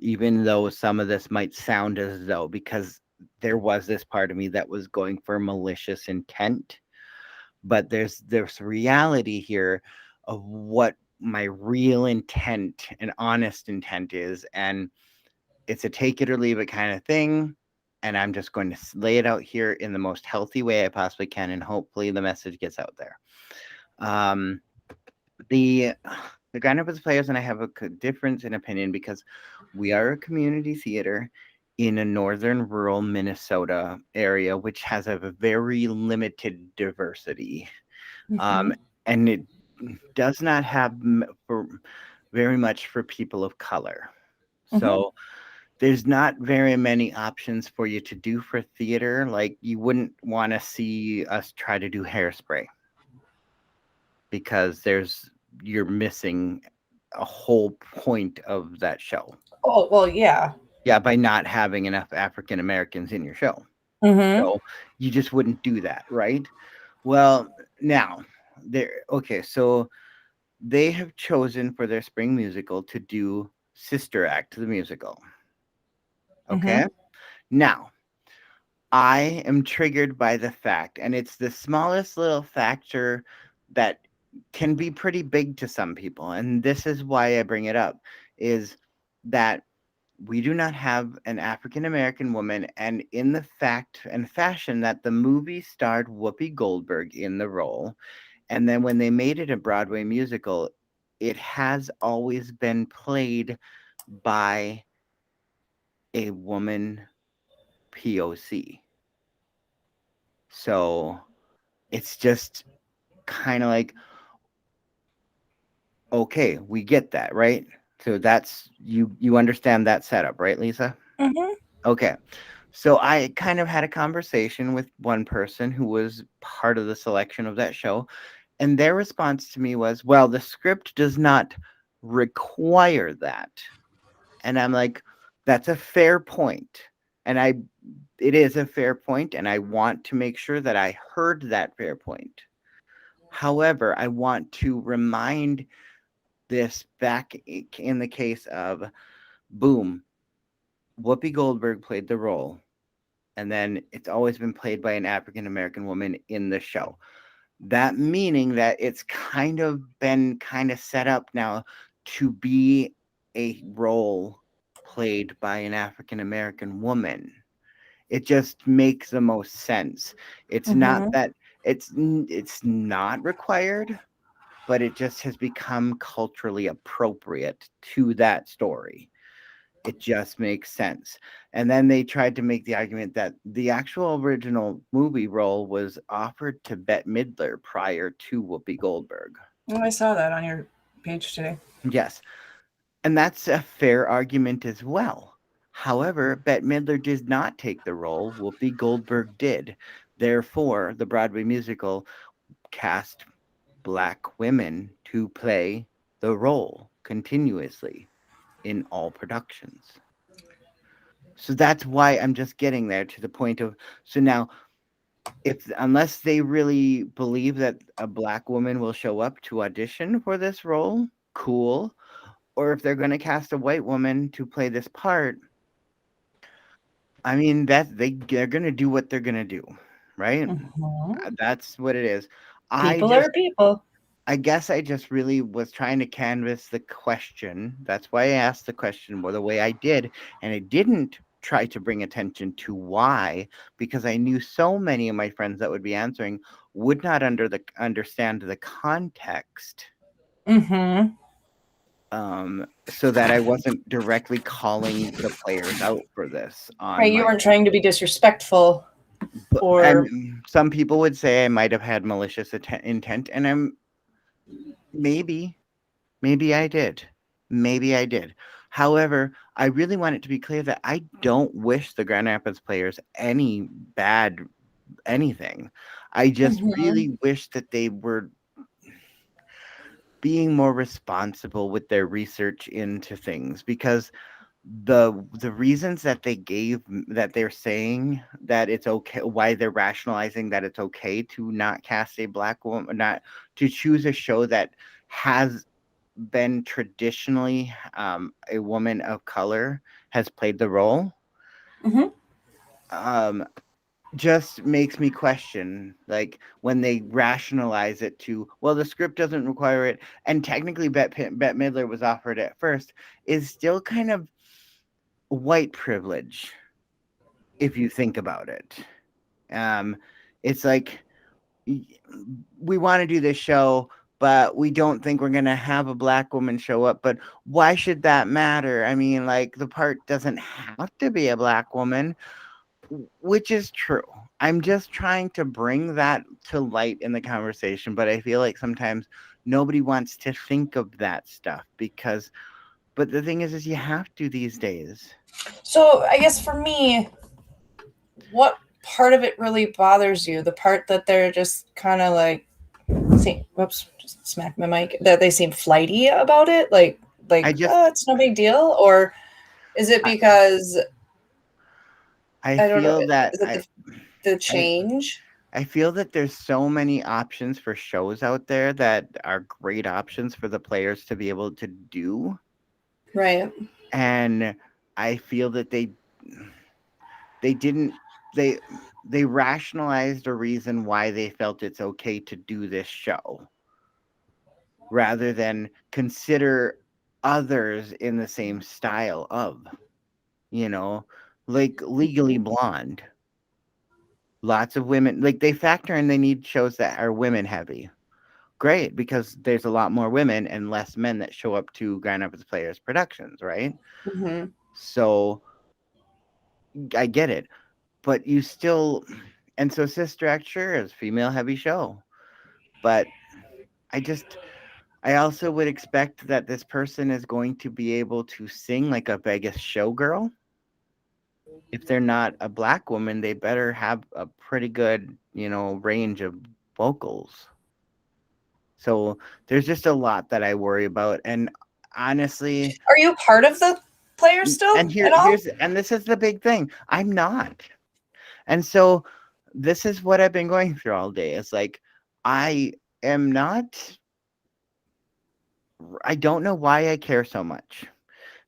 even though some of this might sound as though because there was this part of me that was going for malicious intent, but there's reality here of what my real intent and honest intent is, and it's a take it or leave it kind of thing. And I'm just going to lay it out here in the most healthy way I possibly can, and hopefully the message gets out there. Um, the the Grand Rapids players and I have a difference in opinion because we are a community theater in a northern rural Minnesota area, which has a very limited diversity, Mm-hmm. um, and it does not have for very much for people of color. Mm-hmm. So there's not very many options for you to do for theater. Like you wouldn't want to see us try to do Hairspray because you're missing a whole point of that show. Oh, well, yeah. Yeah, by not having enough African Americans in your show. Mm-hmm. So you just wouldn't do that, right? Well, now there okay, so they have chosen for their spring musical to do Sister Act the musical. Mm-hmm. Okay? Now, I am triggered by the fact, and it's the smallest little factor that can be pretty big to some people. And this is why I bring it up is that we do not have an African American woman, and in the fact and fashion that the movie starred Whoopi Goldberg in the role, and then when they made it a Broadway musical, it has always been played by a woman POC. So it's just kind of like, okay, we get that, right? So that's you understand that setup, right, Lisa? Mm-hmm. Okay. So I kind of had a conversation with one person who was part of the selection of that show, and their response to me was, "Well, the script does not require that." And I'm like, "That's a fair point." And it is a fair point, and I want to make sure that I heard that fair point. However, I want to remind this back in the case of boom, Whoopi Goldberg played the role, and then it's always been played by an African American woman in the show. That meaning that it's kind of been kind of set up now to be a role played by an African American woman. It just makes the most sense. It's not Mm-hmm. that it's not required, but it just has become culturally appropriate to that story. It just makes sense. And then they tried to make the argument that the actual original movie role was offered to Bette Midler prior to Whoopi Goldberg. Oh, I saw that on your page today. Yes, and that's a fair argument as well. However, Bette Midler did not take the role, Whoopi Goldberg did. Therefore, the Broadway musical cast black women to play the role continuously in all productions. So that's why I'm just getting there to the point of so now if unless they really believe that a black woman will show up to audition for this role, cool. Or if they're going to cast a white woman to play this part, I mean they're going to do what they're going to do, right? Mm-hmm. That's what it is. I People just are people. I guess I just really was trying to canvas the question. That's why I asked the question the way I did. And I didn't try to bring attention to why, because I knew so many of my friends that would be answering would not understand the context. Mm-hmm. So that I wasn't directly calling the players out for this on Right, you my weren't trying to be disrespectful or and some people would say I might have had malicious intent, and I'm maybe Maybe I did. Maybe I did. However, I really want it to be clear that I don't wish the Grand Rapids players any bad anything. I just Mhm. really wish that they were being more responsible with their research into things because the reasons that they gave that they're saying that it's okay why they're rationalizing that it's okay to not cast a black woman not to choose a show that has been traditionally a woman of color has played the role Mhm. um, just makes me question like when they rationalize it to well the script doesn't require it and technically Bette Midler was offered at first is still kind of white privilege if you think about it. Um, it's like we want to do this show, but we don't think we're gonna have a black woman show up. But why should that matter? I mean, like the part doesn't have to be a black woman, which is true. I'm just trying to bring that to light in the conversation, but I feel like sometimes nobody wants to think of that stuff because. But the thing is you have to these days. So I guess for me, what part of it really bothers you? The part that they're just kind of like, whoops, just smack my mic. That they seem flighty about it, I like just oh, it's no big deal, or is it I, because I I don't know? feel that Is it the I change? I feel that there's so many options for shows out there that are great options for the players to be able to do, Right. and I feel that they didn't they they rationalized a reason why they felt it's okay to do this show rather than consider others in the same style of, you know, like Legally Blonde. Lots of women, like they factor in they need shows that are women heavy. Great, because there's a lot more women and less men that show up to Grand Rapids Players Productions, right? Mm-hmm. So I get it, but you still, and so Sister Act sure is female heavy show, but I just, I also would expect that this person is going to be able to sing like a Vegas showgirl. If they're not a black woman, they better have a pretty good, range of vocals. So there's just a lot that I worry about, and honestly, Are you part of the players still and at all? this is the big thing. I'm not. And so this is what I've been going through all day. It's like I am not I don't know why I care so much.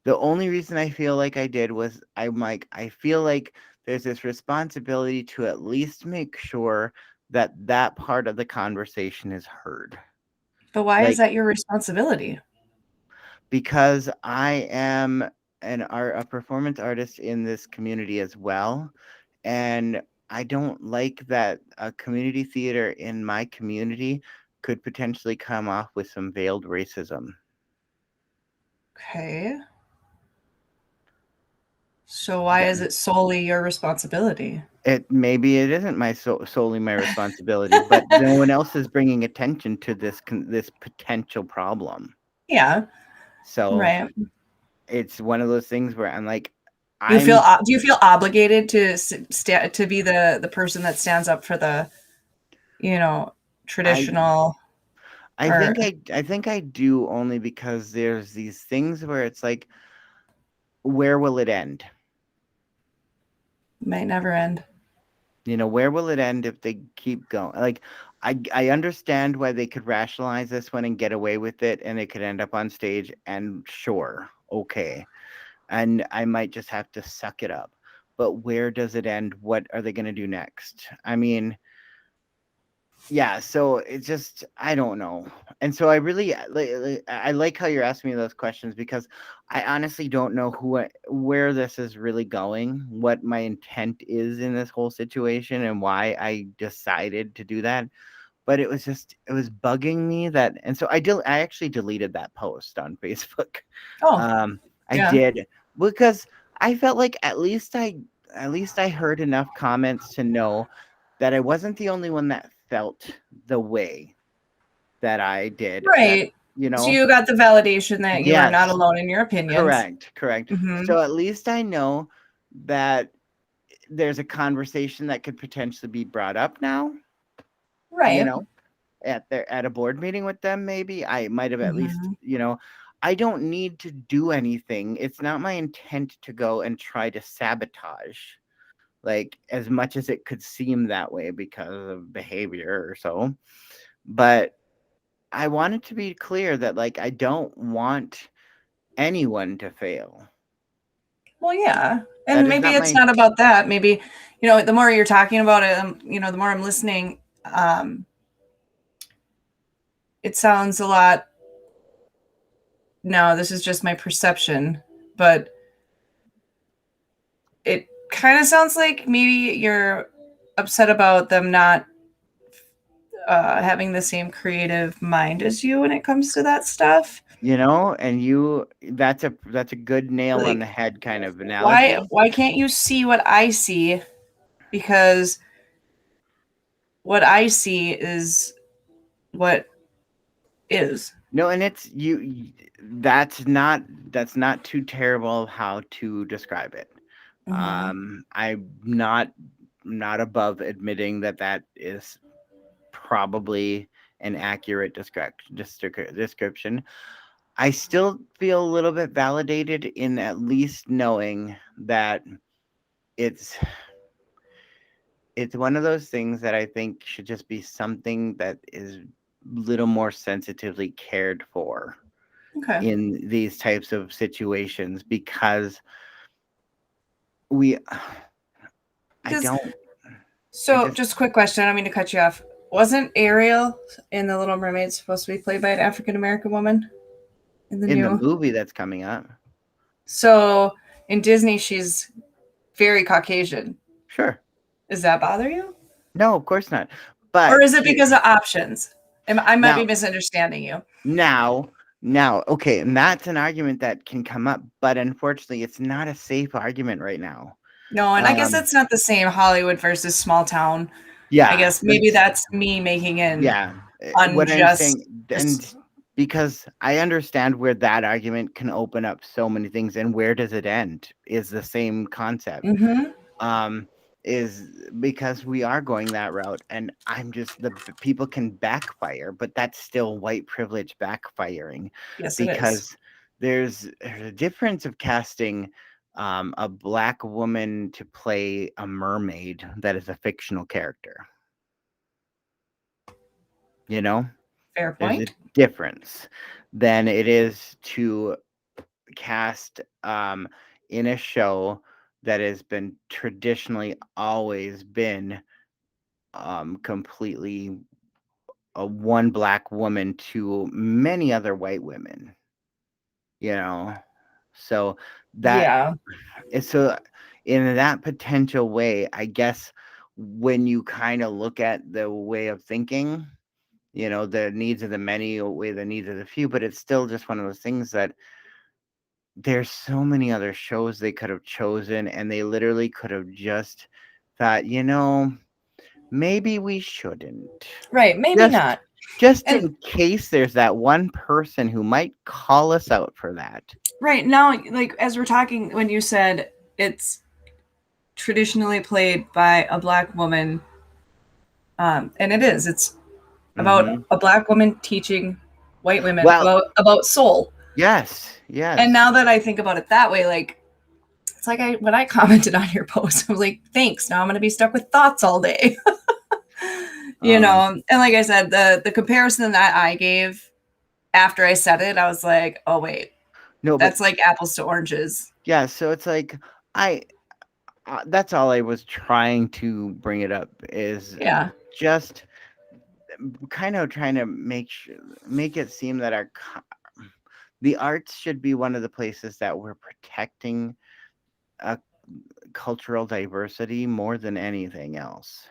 The only reason I feel like I did was I feel like there's this responsibility to at least make sure that that part of the conversation is heard. But why is Like that your responsibility? because I am a performance artist in this community as well, and I don't like that a community theater in my community could potentially come off with some veiled racism. Okay. So why is it solely your responsibility? Maybe it isn't solely my responsibility, but no one else is bringing attention to this potential problem. Yeah, So right. it's one of those things where I'm like, Do you feel obligated to to be the person that stands up for the, I traditional I or think I think I do, only because there's these things where it's like, where will it end? might never end? Where will it end if they keep going? Like, I understand why they could rationalize this one and get away with it, and it could end up on stage, and sure, okay. And I might just have to suck it up. But where does it end? What are they going to do next? I mean, yeah, so it's just, I don't know. And so I really I like how you're asking me those questions, because I honestly don't know where this is really going, what my intent is in this whole situation, and why I decided to do that. But it was bugging me that, and so I actually deleted that post on Facebook. Oh, Um, I yeah. did, because I felt like at least I heard enough comments to know that I wasn't the only one that felt the way that I did. That Right. you So know, you got the validation that you are not yes, alone in your opinions. correct. Mm-hmm. So at least I know that there's a conversation that could potentially be brought up now. You Right. know, at a board meeting with them, maybe I might have at least, Mm-hmm. I don't need to do anything. It's not my intent to go and try to sabotage, like, as much as it could seem that way because of behavior or so. But I want it to be clear that, like, I don't want anyone to fail. Well, yeah. That And is maybe not it's my not about that. Maybe, the more you're talking about it, the more I'm listening, it sounds a lot. No, this is just my perception, but it kind of sounds like maybe you're upset about them not having the same creative mind as you when it comes to that stuff. and that's a good nail on the Like, head kind of why analogy. why can't you see what I see? Because what I see is what is. No, and it's that's not too terrible how to describe it. Mm-hmm. I'm not above admitting that that is probably an accurate description. I still feel a little bit validated in at least knowing that it's it's one of those things that I think should just be something that is a little more sensitively cared for Okay. in these types of situations, because we I Because don't So, just a quick question. I don't mean to cut you off. Wasn't Ariel in The Little Mermaid supposed to be played by an African American woman in the new movie that's coming up? So, in Disney, she's very Caucasian. Sure. Does that bother you? No, of course not. But or is it because of options? I might be misunderstanding you. Now, okay, and that's an argument that can come up, but unfortunately, it's not a safe argument right now. No, and I guess that's not the same Hollywood versus small town. Yeah, I guess maybe that's me making it what I'm unjust. saying, and because I understand where that argument can open up so many things, and where does it end is the same concept. Is because we are going that route, and I'm just the people can backfire, but that's still white privilege backfiring. Yes, because there's a difference of casting a Black woman to play a mermaid that is a fictional character. You know, fair point. There's a difference than it is to cast in a show that has been traditionally always been completely a one Black woman to many other white women, so that so in that potential way, I guess when you kind of look at the way of thinking, the needs of the many outweigh the needs of the few, but it's still just one of those things that there's so many other shows they could have chosen, and they literally could have just thought, maybe we shouldn't. Right, maybe not. Just in case there's that one person who might call us out for that. Right, now, like, as we're talking, when you said it's traditionally played by a Black woman, and it's about a Black woman teaching white women about soul. Yes. And now that I think about it that way, like, it's like when I commented on your post, I was like, thanks. Now I'm going to be stuck with thoughts all day. And like I said, the comparison that I gave after I said it, I was like, oh, wait. No, that's like apples to oranges. Yeah. So it's like, that's all I was trying to bring it up is just kind of trying to make it seem that the arts should be one of the places that we're protecting cultural diversity more than anything else.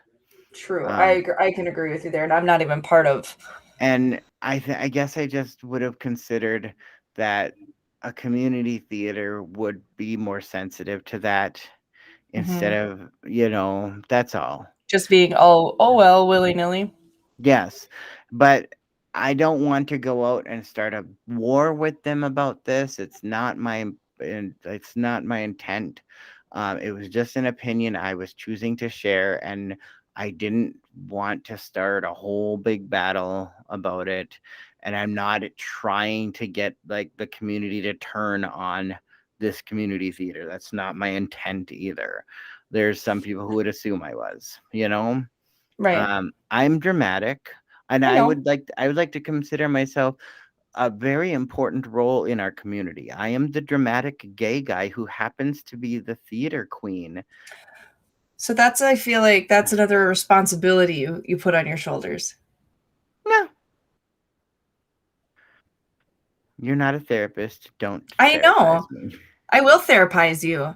True. I can agree with you there, and I'm not even part of. And I guess I just would have considered that a community theater would be more sensitive to that instead of, that's all. Just being, oh well, willy-nilly. Yes. But I don't want to go out and start a war with them about this. It's not my intent. It was just an opinion I was choosing to share, and I didn't want to start a whole big battle about it. And I'm not trying to get like the community to turn on this community theater. That's not my intent either. There's some people who would assume I was, Right. I'm dramatic, and I would like to consider myself a very important role in our community. I am the dramatic gay guy who happens to be the theater queen. So I feel like that's another responsibility you put on your shoulders. No. You're not a therapist. Don't. I know. Me. I will therapize you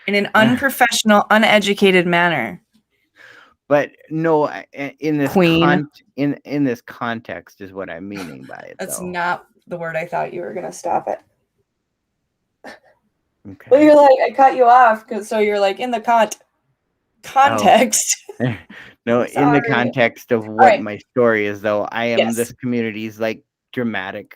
in an unprofessional, uneducated manner. But no, in this in this context is what I'm meaning by it. That's not the word I thought you were going to stop it. Okay. Well, you're like, I cut you off, so you're like, in the context. Oh. No, in the context of what my story is, though, I am this community's like dramatic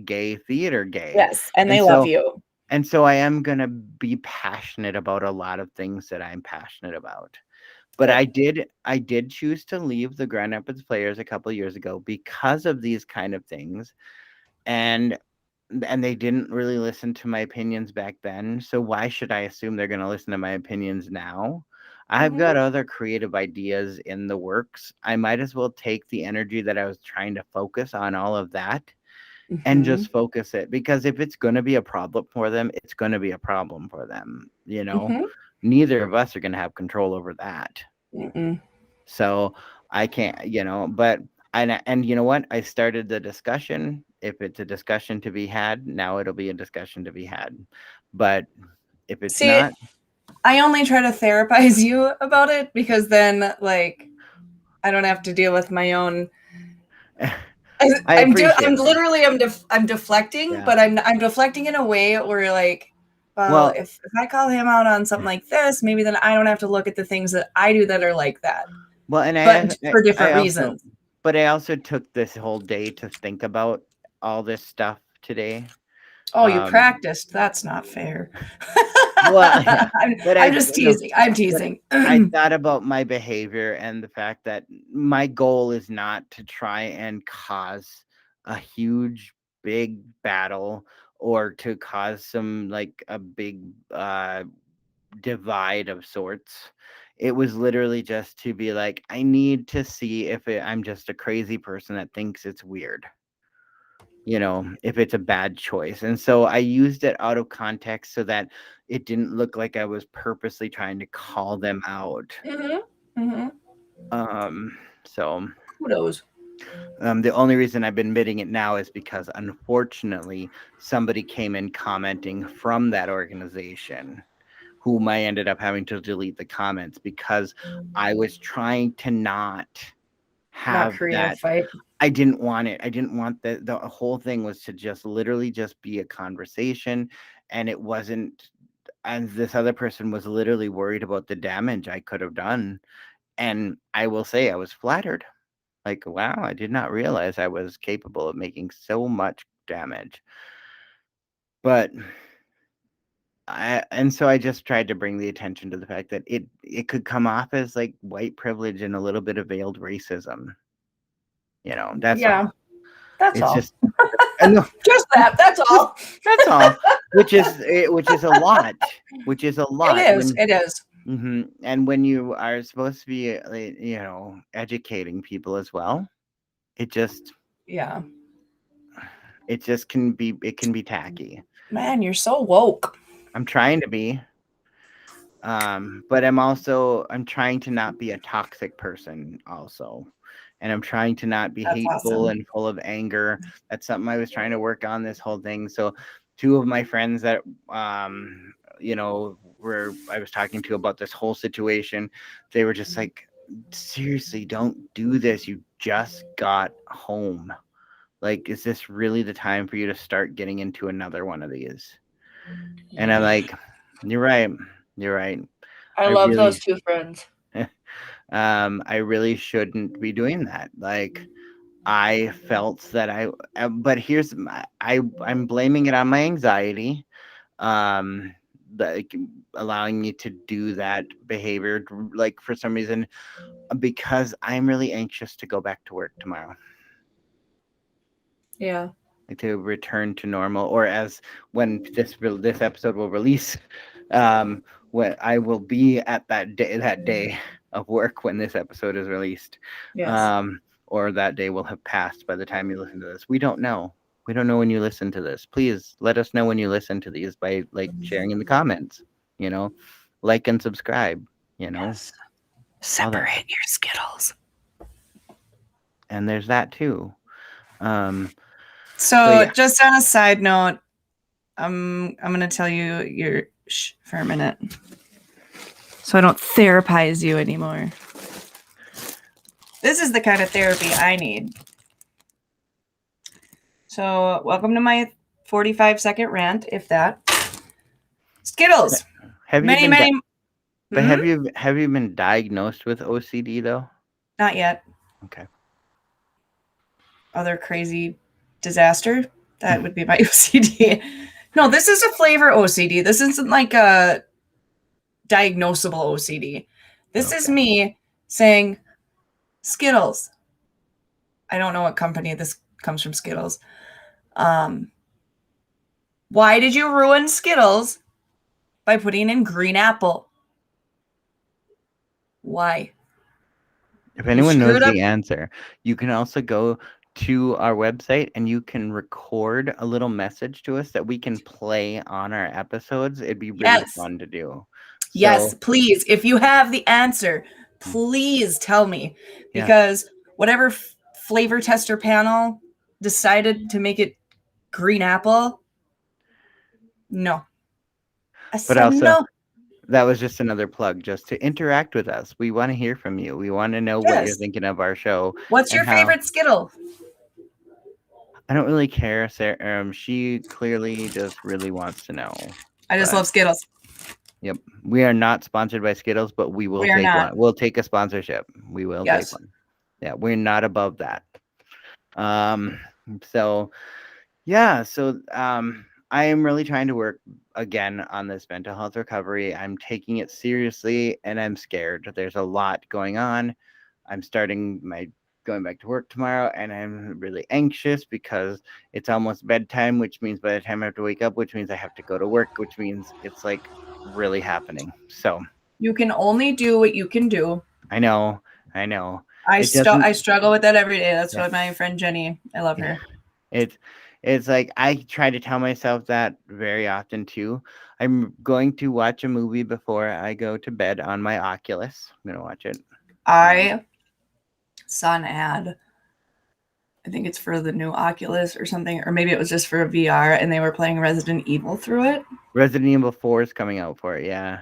gay theater gay. Yes, and they love you. And so I am going to be passionate about a lot of things that I'm passionate about. But I did choose to leave the Grand Rapids Players a couple of years ago because of these kind of things. And they didn't really listen to my opinions back then. So why should I assume they're going to listen to my opinions now? I've got other creative ideas in the works. I might as well take the energy that I was trying to focus on all of that and just focus it. Because if it's going to be a problem for them, it's going to be a problem for them. Neither of us are going to have control over that. So I can't, but and you know what? I started the discussion. If it's a discussion to be had, now it'll be a discussion to be had. But if it's See, not, I only try to therapize you about it because then, like, I don't have to deal with my own. I appreciate that. I'm deflecting, Yeah. but I'm deflecting in a way where, like, well, Well, if I call him out on something like this, maybe then I don't have to look at the things that I do that are like that, well, and but for I different also, reasons. but I also took this whole day to think about all this stuff today. Oh, you Um, practiced. That's not fair. well, yeah, but I'm just teasing. I'm but teasing. I thought about my behavior and the fact that my goal is not to try and cause a huge, big battle or to cause some like a big divide of sorts. It was literally just to be like, I need to see if I'm just a crazy person that thinks it's weird, if it's a bad choice. And so I used it out of context so that it didn't look like I was purposely trying to call them out. Mm-hmm. Um, so Kudos. the only reason I've been admitting it now is because unfortunately somebody came in commenting from that organization whom I ended up having to delete the comments because I was trying to not Not have create a that. fight. I didn't want it. I didn't want the whole thing was to just literally just be a conversation, and it wasn't. And this other person was literally worried about the damage I could have done, and I will say I was flattered. Like, wow, I did not realize I was capable of making so much damage. But and so I just tried to bring the attention to the fact that it could come off as like white privilege and a little bit of veiled racism. That's Yeah, all. that's It's all. just no, Just that. That's just all. that's all. Which is a lot. Which is a It lot is. when It is. and when you are supposed to be educating people as well, it just Yeah. it can be tacky. Man, you're so woke. I'm trying to be. But I'm trying to not be a toxic person also. And I'm trying to not be That's hateful awesome. and full of anger. That's something I was trying to work on this whole thing. So two of my friends that where I was talking to about this whole situation, they were just like, seriously, don't do this. You just got home. Like, is this really the time for you to start getting into another one of these? And I'm like, you're right. You're right. I I love those really two friends. I really shouldn't be doing that. Like I felt that but here's I'm blaming it on my anxiety. Um like allowing me to do that behavior like for some reason because I'm really anxious to go back to work tomorrow. Yeah. Like to return to normal or as when this episode will release when I will be at that day of work when this episode is released. Yes. Or that day will have passed by the time you listen to this. We don't know. We don't know when you listen to this. Please let us know when you listen to these by like sharing in the comments, you know, like and subscribe, Yes. all that. Separate your Skittles. And there's that too. So So, yeah. just on a side note, I'm gonna tell you your for a minute, so I don't therapize you anymore. This is the kind of therapy I need. So, welcome to my 45-second rant, if that. Skittles. Have you Many, been many. but have you been diagnosed with OCD though? Not yet. Okay. Other crazy disaster. That would be my OCD. No, this is a flavor OCD. This isn't like a diagnosable OCD. This is Okay. me saying Skittles. I don't know what company this comes from. Skittles. Why did you ruin Skittles by putting in green apple? Why? If You anyone knows screwed up. the answer, you can also go to our website and you can record a little message to us that we can play on our episodes. It'd be really Yes. fun to do. Yes, So, please. If you have the answer, please tell me, Yeah. because whatever flavor tester panel decided to make it green apple, no. I But said also, no. that was just another plug, just to interact with us. We want to hear from you. We want to know what you're Yes. thinking of our show. What's and your how favorite Skittle? I don't really care, Sarah. She clearly just really wants to know. I just But love Skittles. yep, we are not sponsored by Skittles, but we will We are take not. one. We'll take a sponsorship. We will take Yes. one. Yeah, we're not above that. Um, so yeah, so I am really trying to work again on this mental health recovery. I'm taking it seriously, and I'm scared. There's a lot going on. I'm starting my going back to work tomorrow, and I'm really anxious because it's almost bedtime, which means by the time I have to wake up, which means I have to go to work, which means it's like really happening. So You can only do what you can do. I know. I It doesn't. struggle with that every day. That's Yeah, what my friend Jenny, I love yeah. her. It's like I try to tell myself that very often too. I'm going to watch a movie before I go to bed on my Oculus. I'm gonna watch it. I saw an ad. I think it's for the new Oculus or something, or maybe it was just for a VR, and they were playing Resident Evil through it. Resident Evil 4 is coming out for it. Yeah.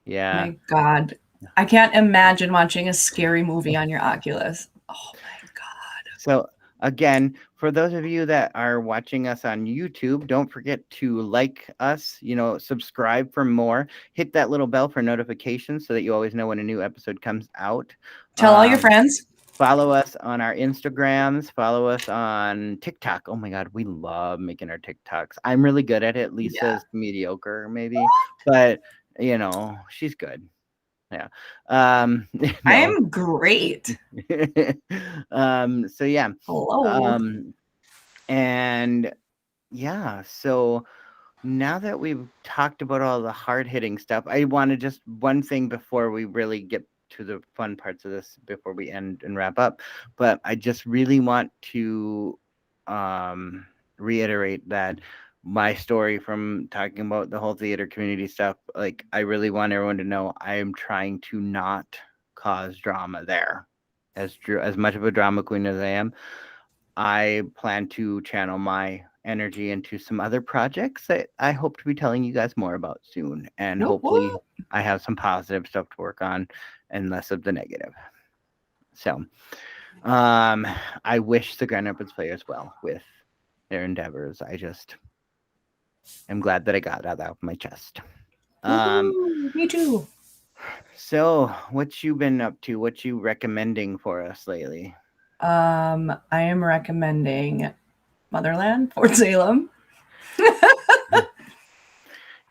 My God, I can't imagine watching a scary movie on your Oculus. Oh my God. So again, for those of you that are watching us on YouTube, don't forget to like us, subscribe for more, hit that little bell for notifications so that you always know when a new episode comes out. Tell all your friends. Follow us on our Instagrams, follow us on TikTok. Oh my God, we love making our TikToks. I'm really good at it. Lisa's mediocre maybe, but she's good. Yeah. I No. am great. So yeah. Hello. And yeah, so now that we've talked about all the hard-hitting stuff, I want to just one thing before we really get to the fun parts of this before we end and wrap up. But I just really want to reiterate that my story from talking about the whole theater community stuff, like I really want everyone to know I am trying to not cause drama there. As much of a drama queen as I am, I plan to channel my energy into some other projects that I hope to be telling you guys more about soon. And hopefully I have some positive stuff to work on and less of the negative. So I wish the Grand Rapids players well with their endeavors. I just am glad that I got that out of my chest. Me too. So what you been up to? What you recommending for us lately? I am recommending Motherland, Fort Salem.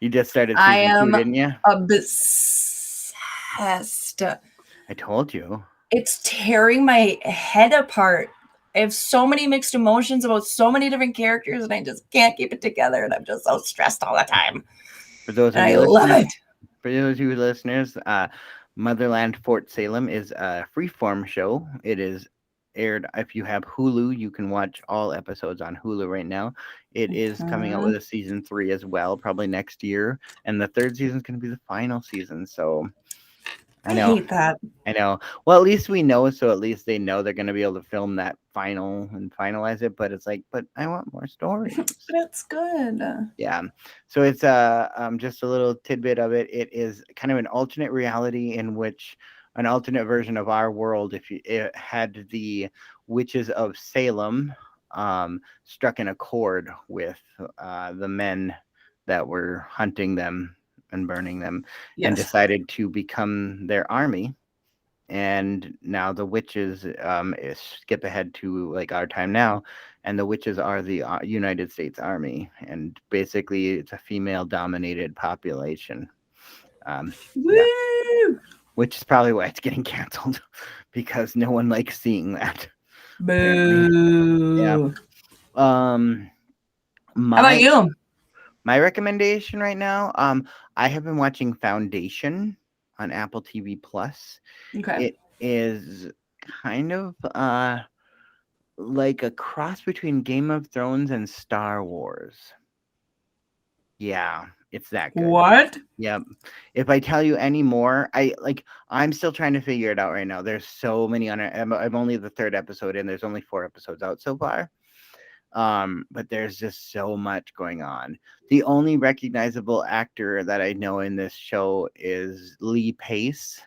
You just started I season 2, am didn't you? obsessed. I told you. It's tearing my head apart. I have so many mixed emotions about so many different characters, and I just can't keep it together. And I'm just so stressed all the time. For those of And you I love listeners, it. For those of you listeners, Motherland Fort Salem is a freeform show. It is aired. If you have Hulu, you can watch all episodes on Hulu right now. It is coming out with a season 3 as well, probably next year, and the 3rd season is going to be the final season. So I hate that. I know. Well, at least we know, so at least they know they're going to be able to film that final and finalize it. But it's like, but I want more stories. But it's good. Yeah. So it's just a little tidbit of it. It is kind of an alternate reality in which an alternate version of our world, if it had the witches of Salem struck an accord with the men that were hunting them and burning them, and decided to become their army. And now the witches skip ahead to like our time now, and the witches are the United States Army, and basically it's a female dominated population. Yeah, which is probably why it's getting canceled because no one likes seeing that. Boo. Yeah. How about you? My recommendation right now, I have been watching Foundation on Apple TV Plus. Okay. It is kind of like a cross between Game of Thrones and Star Wars. Yeah, It's that good. What? Yep. If I tell you any more, I'm still trying to figure it out right now. There's so many on it. I'm only the third episode in. There's only 4 episodes out so far. But there's just so much going on. The only recognizable actor that I know in this show is Lee Pace,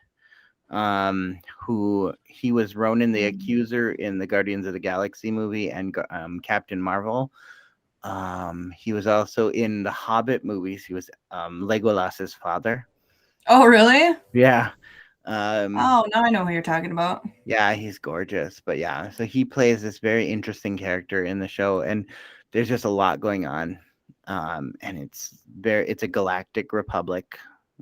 who he was Ronan the Accuser in the Guardians of the Galaxy movie and Captain Marvel. He was also in the Hobbit movies. He was Legolas's father. Oh, really? Yeah. Oh, now I know who you're talking about. Yeah, he's gorgeous. But yeah, so he plays this very interesting character in the show, and there's just a lot going on. And it's a galactic republic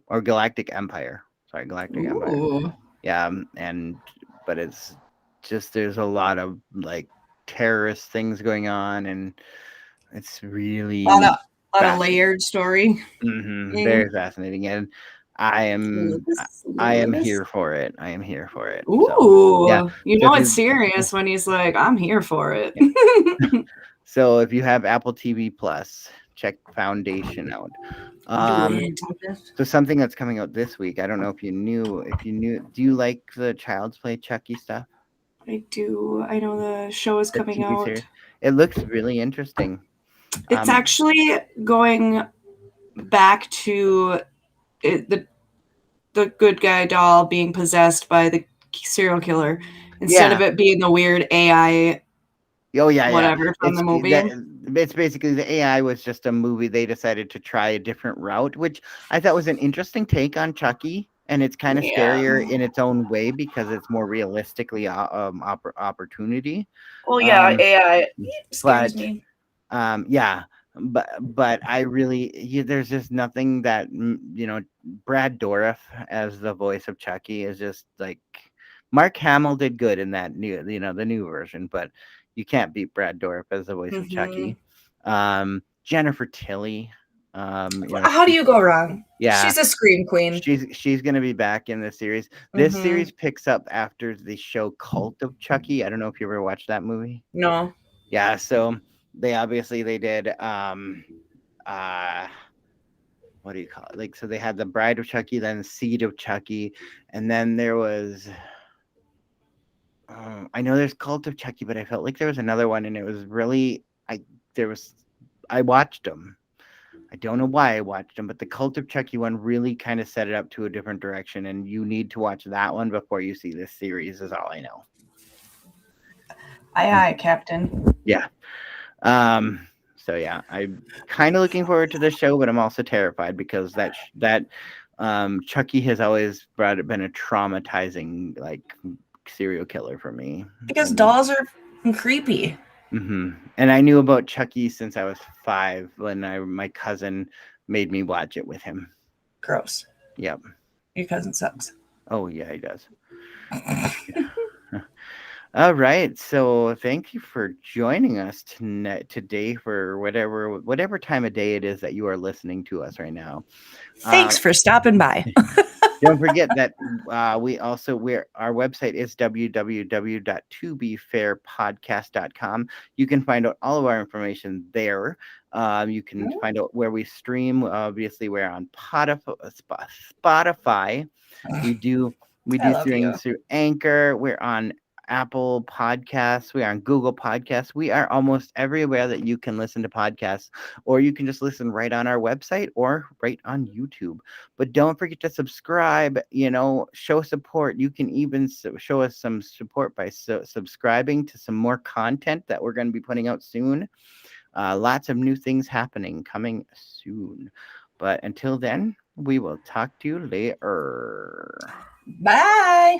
or galactic empire. Sorry, galactic empire. Ooh. Yeah, but it's just there's a lot of like terrorist things going on, and it's really A lot of layered story. very fascinating, and I am here for it. I am here for it. Ooh, so, yeah. You know it's serious when he's like, "I'm here for it." Yeah. So if you have Apple TV Plus, check Foundation out. So something that's coming out this week. I don't know if you knew. Do you like the Child's Play Chucky stuff? I do. I know the show is coming out. Series. It looks really interesting. It's actually going back to the good guy doll being possessed by the serial killer instead of it being the weird AI. Oh yeah, whatever from the movie. It's basically the AI was just a movie. They decided to try a different route, which I thought was an interesting take on Chucky, and it's kind of scarier in its own way because it's more realistically opportunity. Well, yeah, AI scares me. Yeah, but I really there's just nothing that Brad Dourif as the voice of Chucky is just like Mark Hamill did good in that new the new version, but you can't beat Brad Dourif as the voice of Chucky. Jennifer Tilly. How do you go wrong? Yeah, she's a scream queen. She's gonna be back in the series. This series picks up after the show Cult of Chucky. I don't know if you ever watched that movie. No. Yeah, so they did what do you call it? Like, so they had the Bride of Chucky, then Seed of Chucky, and then there was I know there's Cult of Chucky, but I felt like there was another one, and it was really I watched them. I don't know why I watched them, but the Cult of Chucky one really kind of set it up to a different direction, and you need to watch that one before you see this series, is all I know. Aye, Captain. Yeah. So yeah, I'm kind of looking forward to the show, but I'm also terrified because that Chucky has always been a traumatizing like serial killer for me. Because dolls are creepy. And I knew about Chucky since I was 5 when my cousin made me watch it with him. Gross. Yep. Your cousin sucks. Oh yeah, he does. All right, so thank you for joining us today for whatever time of day it is that you are listening to us right now. Thanks for stopping by. Don't forget that our website is www.tobefairpodcast.com. You can find out all of our information there. You can find out where we stream. Obviously, we're on Spotify. We do streams through Anchor. We're on Apple Podcasts. We are on Google Podcasts. We are almost everywhere that you can listen to podcasts, or you can just listen right on our website or right on YouTube. But don't forget to subscribe, show support. You can even show us some support by subscribing to some more content that we're going to be putting out soon. Lots of new things coming soon. But until then, we will talk to you later. Bye.